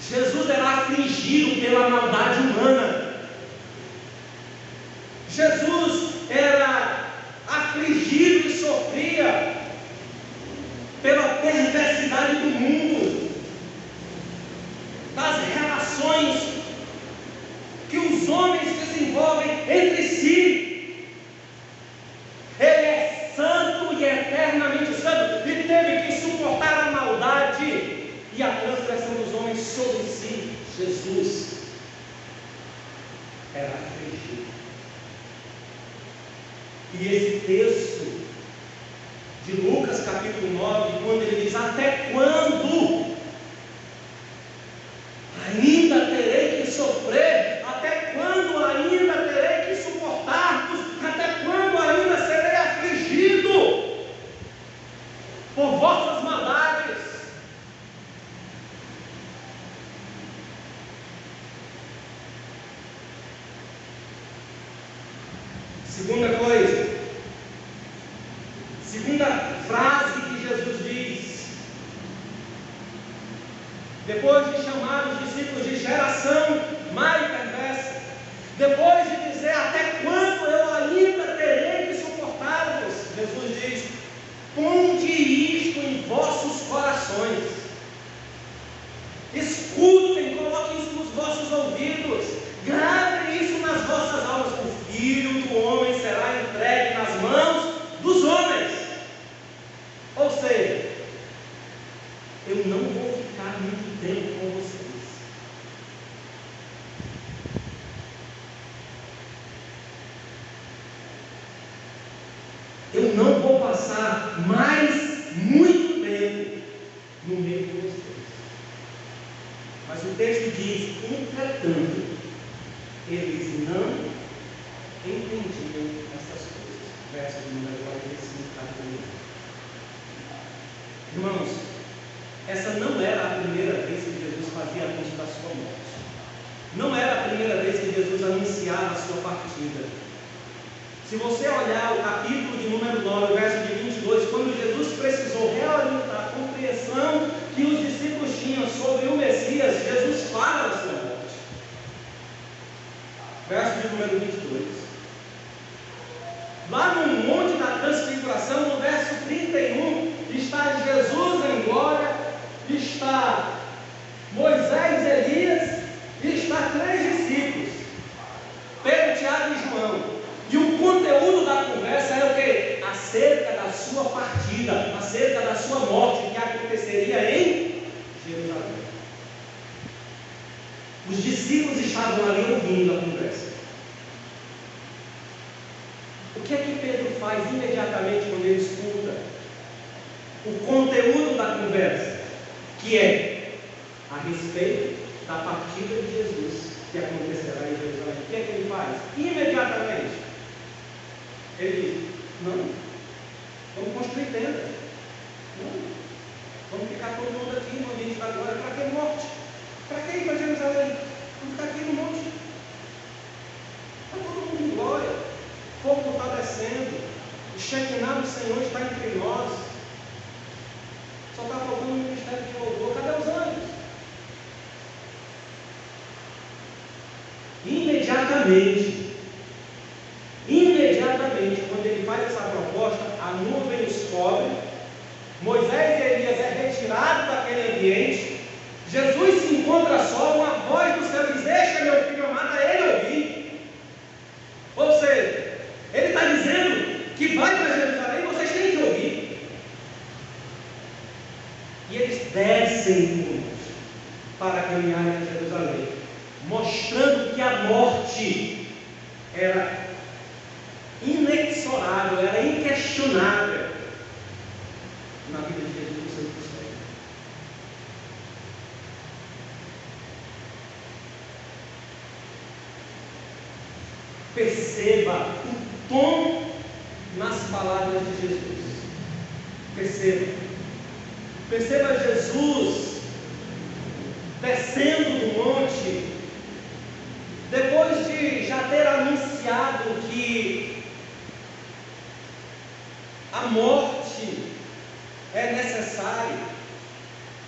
Jesus era afligido pela maldade humana. Jesus era afligido e sofria pela perversidade do mundo, das relações que os homens desenvolvem entre si. Ele é santo e eternamente santo, e teve que suportar a maldade e a transgressão dos homens sobre si. Jesus era afligido. E esse texto de Lucas capítulo 9, quando ele diz: até quando ainda terei que sofrer? Até quando ainda terei que suportar-vos? Até quando ainda serei afligido por vossas maldades? Segunda coisa, segunda frase que Jesus diz, depois de chamar os discípulos de geração má e perversa, depois de dizer: até quando eu ainda terei que suportá-los, Jesus diz: ponde isto em vossos corações, escutem, coloquem isso nos vossos ouvidos, gravem isso nas vossas almas. O Filho do Homem será entregue nas mãos dos homens. Ou seja, eu não vou ficar muito tempo com vocês. Eu não vou passar mais muito tempo no meio de vocês. Mas o texto diz: entretanto, eles não entendiam essas coisas. Verso de número 45, capítulo 1. Irmãos, essa não era a primeira vez que Jesus fazia anúncio da sua morte. Não era a primeira vez que Jesus anunciava a sua partida. Se você olhar o capítulo de número 9, verso de 22, quando Jesus precisou reorientar a compreensão que os discípulos tinham sobre o Messias, Jesus fala da sua morte. Verso de número 22. Lá no Monte da Transfiguração, no verso 31, está Jesus em glória, está Moisés, Elias, e está 3 discípulos, Pedro, Tiago e João. E o conteúdo da conversa era o quê? Acerca da sua partida, acerca da sua morte, que aconteceria em Jerusalém. Os discípulos estavam ali ouvindo a conversa. O que é que Pedro faz imediatamente quando ele escuta o conteúdo da conversa, que é a respeito da partida de Jesus, que acontecerá em Jerusalém? O que é que ele faz? Imediatamente, ele diz: não, vamos construir tenda. Não, vamos ficar todo mundo aqui no ambiente da glória. Para que morte? Para que ir para Jerusalém? Vamos ficar aqui no monte. Está todo mundo em glória. O fogo está descendo. O Shekinah do Senhor está entre nós. Só está faltando o ministério de louvor. Cadê os anjos? Imediatamente, quando ele faz essa proposta, a nuvem os cobre, Moisés e Elias é retirado daquele ambiente, Jesus se encontra só, uma voz do céu diz: deixa meu filho amado a ele ouvir. Ou seja, ele está dizendo que vai para Jerusalém e vocês têm que ouvir. E eles descem para caminhar em Jerusalém, mostrando que a morte era inexorável, era inquestionável na vida de Jesus no seu ministério. Perceba o tom nas palavras de Jesus. Perceba Jesus descendo do monte, depois de já ter anunciado que a morte é necessária,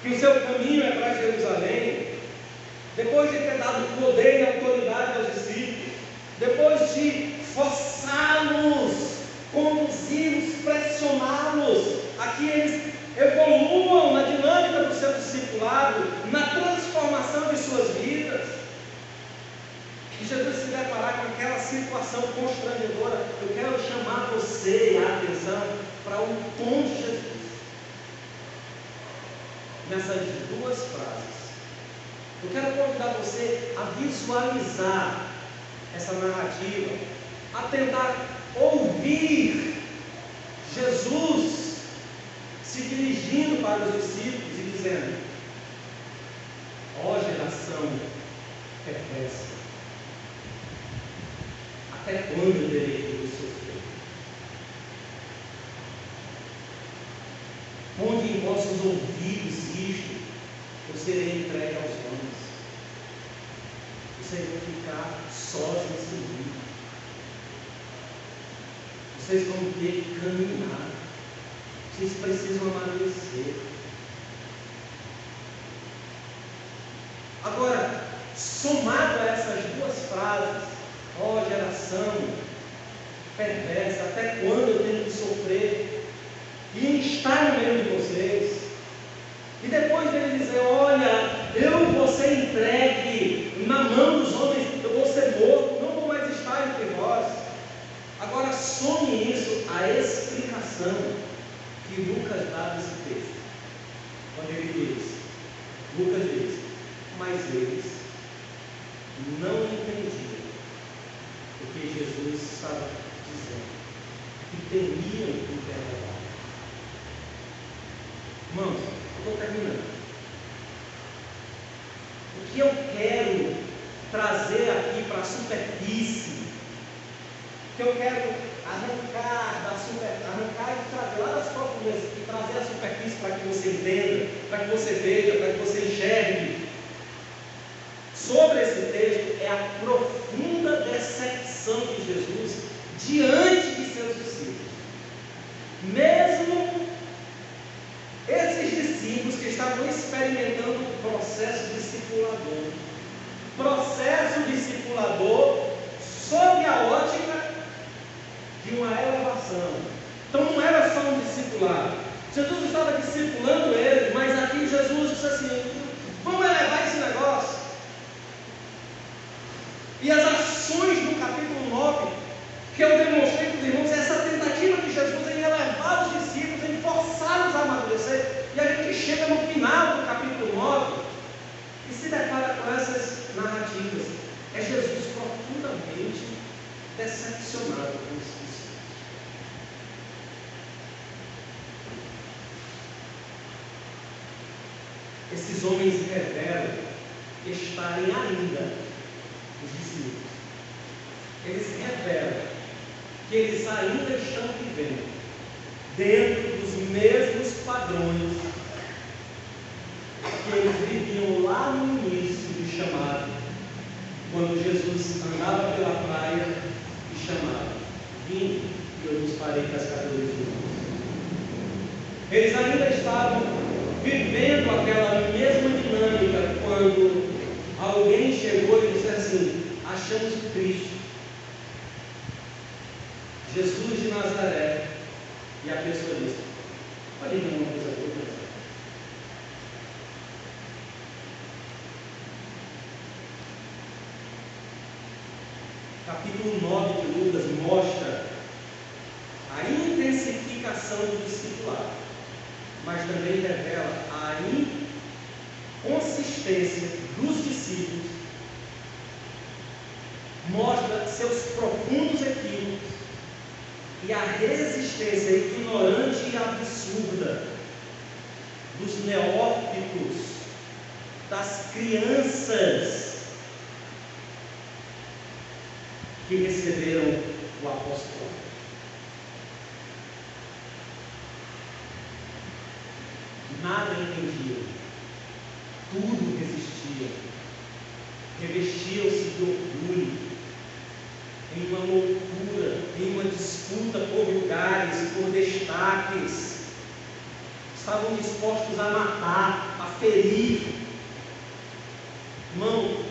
que o seu caminho é para Jerusalém, depois de ter dado poder e autoridade aos discípulos, depois de forçá-los, conduzi-los, pressioná-los a que eles evoluam na dinâmica do seu discipulado, na transformação de suas vidas, e Jesus se deparar com aquela situação constrangedora. Eu quero chamar você a atenção para o tom de Jesus nessas duas frases. Eu quero convidar você a visualizar essa narrativa, a tentar ouvir Jesus se dirigindo para os discípulos e dizendo: ó geração perversa, até quando eu terei que sofrer? Onde em vossos ouvidos isto, eu serei entregue aos homens. Vocês vão ficar sós nesse mundo. Vocês vão ter que caminhar. Vocês precisam amadurecer. Agora, somado a essas duas frases, ó geração perversa, até quando eu tenho que sofrer e estar no meio de vocês? E depois dele dizer: olha, eu vou ser entregue na mão dos homens, eu vou ser morto, não vou mais estar entre vós. Agora some isso à explicação que Lucas dá nesse texto, quando ele diz, Lucas diz: mas eles não entendiam o que Jesus estava dizendo, e temiam interrogar. Irmãos, eu estou terminando. O que eu quero trazer aqui para a superfície, que eu quero arrancar e trazer lá das profundezas e trazer a superfície para que você entenda, para que você veja, para que você enxergue sobre esse texto, é a profunda decepção de Jesus diante de seus discípulos. Mesmo esses discípulos que estavam experimentando o processo discipulador sob a ótica de uma elevação. Então não era só um discipulado. Jesus estava discipulando eles, mas aqui Jesus disse assim: vamos elevar esse negócio. E as ações do capítulo 9 que eu demonstrei para os irmãos, essa tentativa de Jesus em elevar os discípulos, em forçá-los a amadurecer, e a gente chega no final do capítulo 9 e se depara com essas narrativas. É Jesus profundamente decepcionado com os discípulos. esses homens revelam estarem ainda os discípulos. Eles revelam que eles ainda estão vivendo dentro dos mesmos padrões que eles viviam lá no início do chamado, quando Jesus andava pela praia e chamava: vinde e eu vos farei pescadores de homens. Eles ainda estavam vivendo aquela mesma dinâmica quando alguém chegou e disse assim: achamos o Cristo, Jesus de Nazaré. E a pessoa disse: pode ver uma coisa boa. Capítulo 9 de Lucas mostra a intensificação do discipulado, mas também revela a inconsistência dos discípulos, mostra seus profundos equívocos e a resistência ignorante e absurda dos neófitos, das crianças que receberam o apostolado. Nada entendiam, tudo resistiam, revestiam-se de orgulho, em uma loucura, em uma disputa por lugares, por destaques. Estavam dispostos a matar, a ferir. Irmão,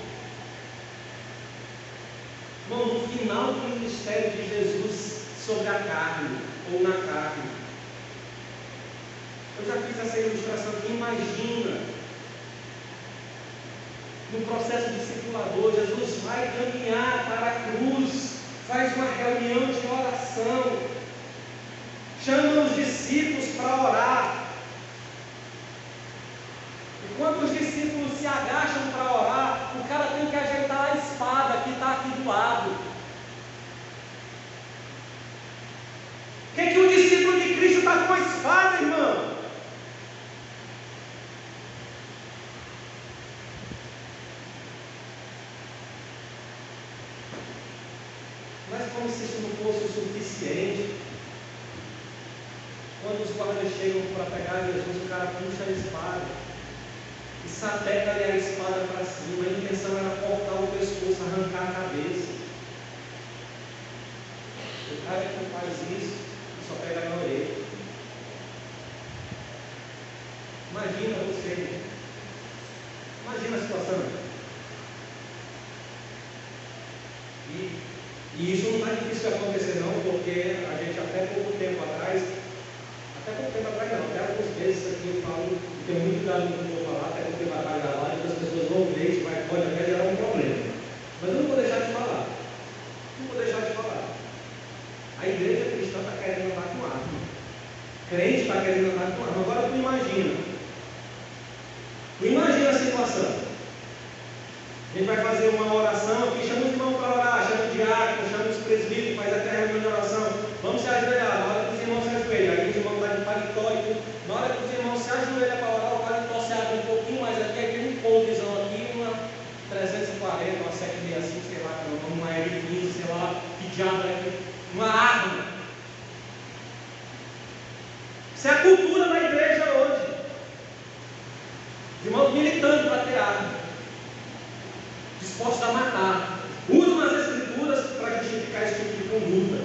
no final do ministério de Jesus sobre a carne, ou na carne, eu já fiz essa ilustração aqui. Imagina, no processo discipulador, Jesus vai caminhar para a cruz, faz uma reunião de oração, chama os discípulos para orar. E quando os discípulos se agacham para orar, o cara tem que ajeitar a espada que está aqui do lado. O que o discípulo de Cristo está com a espada, irmão? Mas como se isso não fosse o suficiente, quando os guardas chegam para pegar Jesus, o cara puxa a espada e sapeca-lhe a espada para cima. A intenção era cortar o pescoço, arrancar a cabeça. O cara que faz isso só pega na orelha. Imagina você, imagina a situação. E isso não está difícil de acontecer não, porque a gente até pouco tempo atrás não, até alguns meses aqui eu falo, tenho muito cuidado no que eu vou falar, até porque vai estar gravado e as pessoas vão ver, isso pode até gerar um problema. Mas eu não vou deixar de falar. A igreja cristã está querendo andar com arma. Crente está querendo andar com arma. Agora tu imagina a situação. A gente vai fazer uma oração aqui, chama os irmãos para orar, chama o diácono, chama os presbíteros, faz até a reunião de oração. Vamos se ajoelhar. Na hora que os irmãos se ajoelham, aí os irmãos estão de paletó e tudo. Na hora que os irmãos se ajoelham para orar, o paletó se abre um pouquinho mais aqui, aí tem um coldezão aqui, uma 340, uma 765, sei lá, uma R15, sei lá, que diabo é aqui, uma arma. Isso é a cultura da igreja hoje. Os irmãos militando para ter arma, dispostos a matar, usam as escrituras para justificar esse tipo de conduta.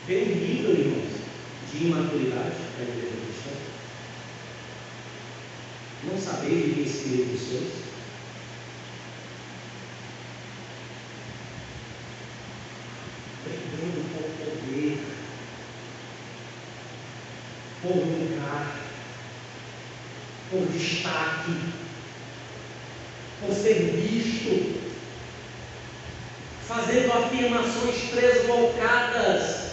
Vem um nível, irmãos, de imaturidade da igreja cristã. Não saber viver espírito sois. Brigando por poder, por lugar, por destaque, por ser visto, fazendo afirmações tresloucadas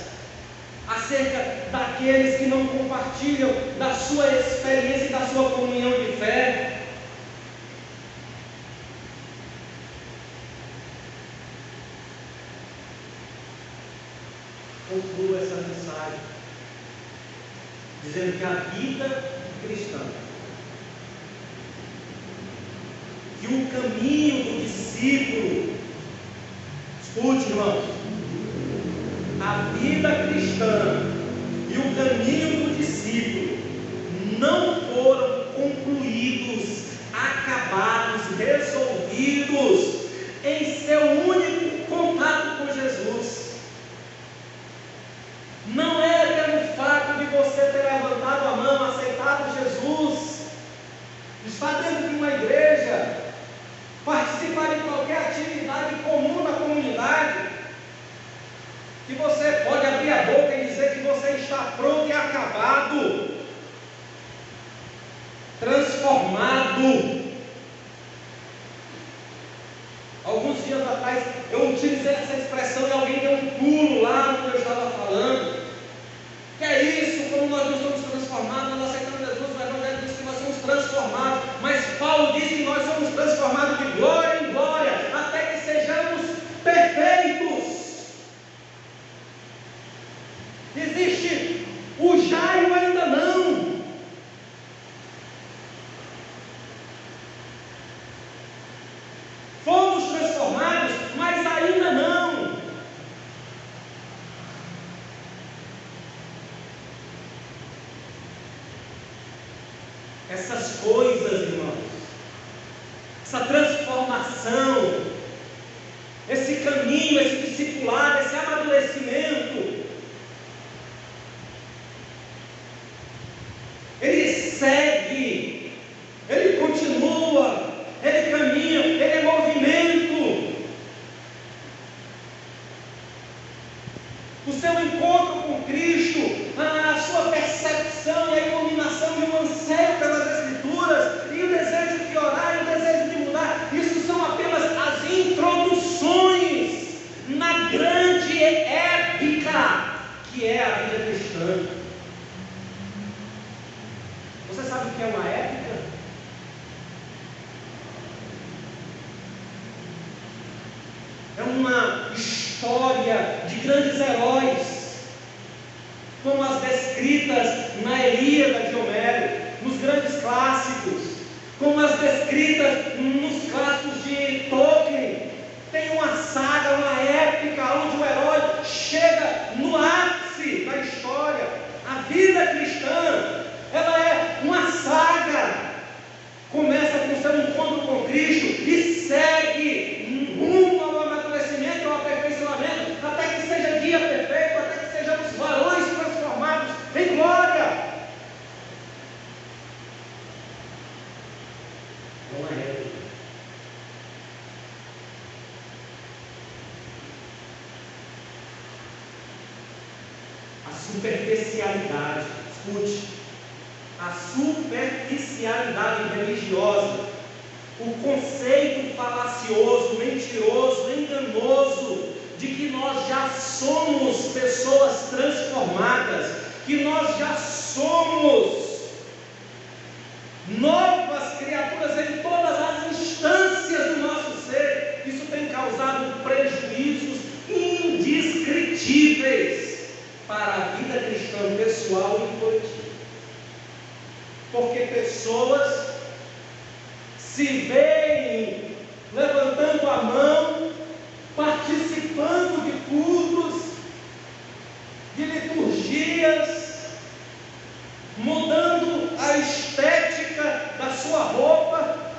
acerca daqueles que não compartilham da sua experiência e da sua comunhão de fé. Concluo essa mensagem dizendo que a vida cristã. Que o caminho do discípulo, escute, irmãos, a vida cristã e o caminho do discípulo não foram concluídos, acabados, resolvidos em seu único contato com Jesus. Não é pelo fato de você ter levantado a mão, aceitado Jesus, estar dentro de uma igreja, participar de qualquer atividade comum na comunidade, que você pode abrir a boca e dizer que você está pronto e acabado, transformado. Alguns dias atrás eu utilizei essa expressão e alguém deu um pulo lá no que eu estava falando. Que é isso? Quando nós não somos transformados, nós aceitamos Jesus, o Evangelho diz que nós somos transformados. Mas Paulo diz que nós somos transformados de glória em glória, até que sejamos perfeitos. Existe o já e o ainda não. Fomos transformados, mas ainda não. Essas coisas, irmãos, essa transformação, esse caminho, esse discipulado, esse amadurecimento, ele segue, ele continua, ele caminha, ele é movimento. O seu encontro com Cristo, a sua percepção e a iluminação de um anseio pelas Escrituras, e o desejo de orar, e o desejo de mudar, isso são apenas as introduções na grande épica que é a vida cristã. Você sabe o que é uma épica? É uma história de grandes heróis, como as descritas na Ilíada de Homero, nos grandes clássicos, como as descritas nos clássicos de Tolkien. Tem uma saga, uma épica, onde o herói chega no ápice da história. A vida cristã, ela é uma saga. Começa com o seu encontro com Cristo e segue rumo ao amadurecimento, ao aperfeiçoamento, até que seja dia perfeito, até que sejamos varões transformados em glória. É uma época. A superficialidade, escute, a superficialidade religiosa, o conceito falacioso, mentiroso, enganoso, de que nós já somos pessoas transformadas, que nós já somos novas criaturas em todas as instâncias do nosso ser. Isso tem causado prejuízos indescritíveis para a vida cristã pessoal e coletiva. Porque pessoas se veem levantando a mão, participando de cultos, de liturgias, mudando a estética da sua roupa,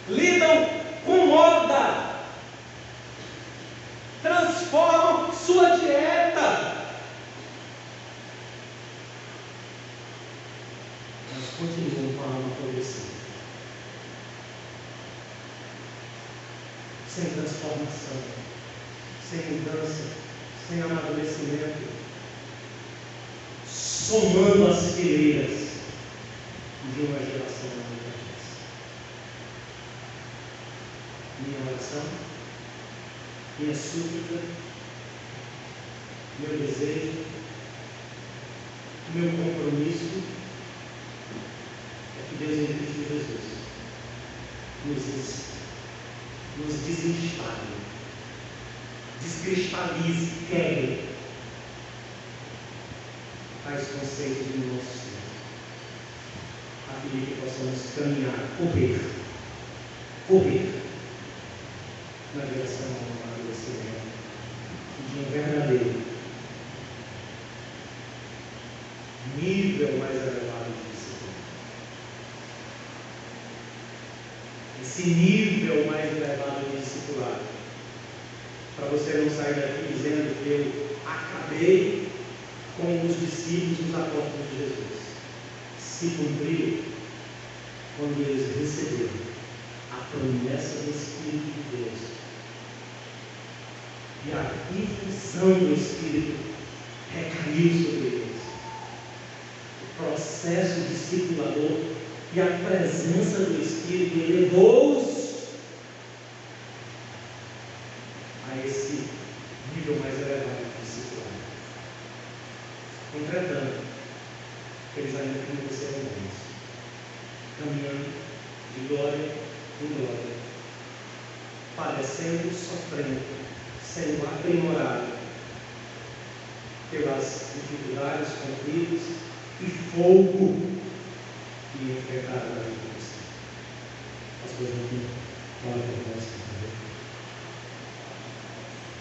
lidam com moda, transformam sua dieta. Mas continuam com a alma progressiva, sem transformação, sem mudança, sem amadurecimento, somando as fileiras de uma geração na outra. Minha oração, minha súplica, meu desejo, meu compromisso é que Deus em Cristo Jesus nos desinstale, descristalize, quebre tais conceitos do nosso ser. e que possamos caminhar, correr na direção ao amadurecimento de um verdadeiro nível mais elevado de disciplina. Esse nível mais elevado de discipulado, para você não sair daqui dizendo que eu acabei com os discípulos dos apóstolos de Jesus. Se cumpriu quando eles receberam a promessa do Espírito de Deus e a infusão do Espírito recaiu sobre eles. O processo discipulador e a presença do Espírito elevou-os a esse nível mais elevado de discipulado. Entretanto, eles ainda permaneceram bons, caminhando de glória em glória, padecendo, sofrendo, sendo aprimorado pelas dificuldades, conflitos e fogo que enfrentaram a vida. As coisas não podem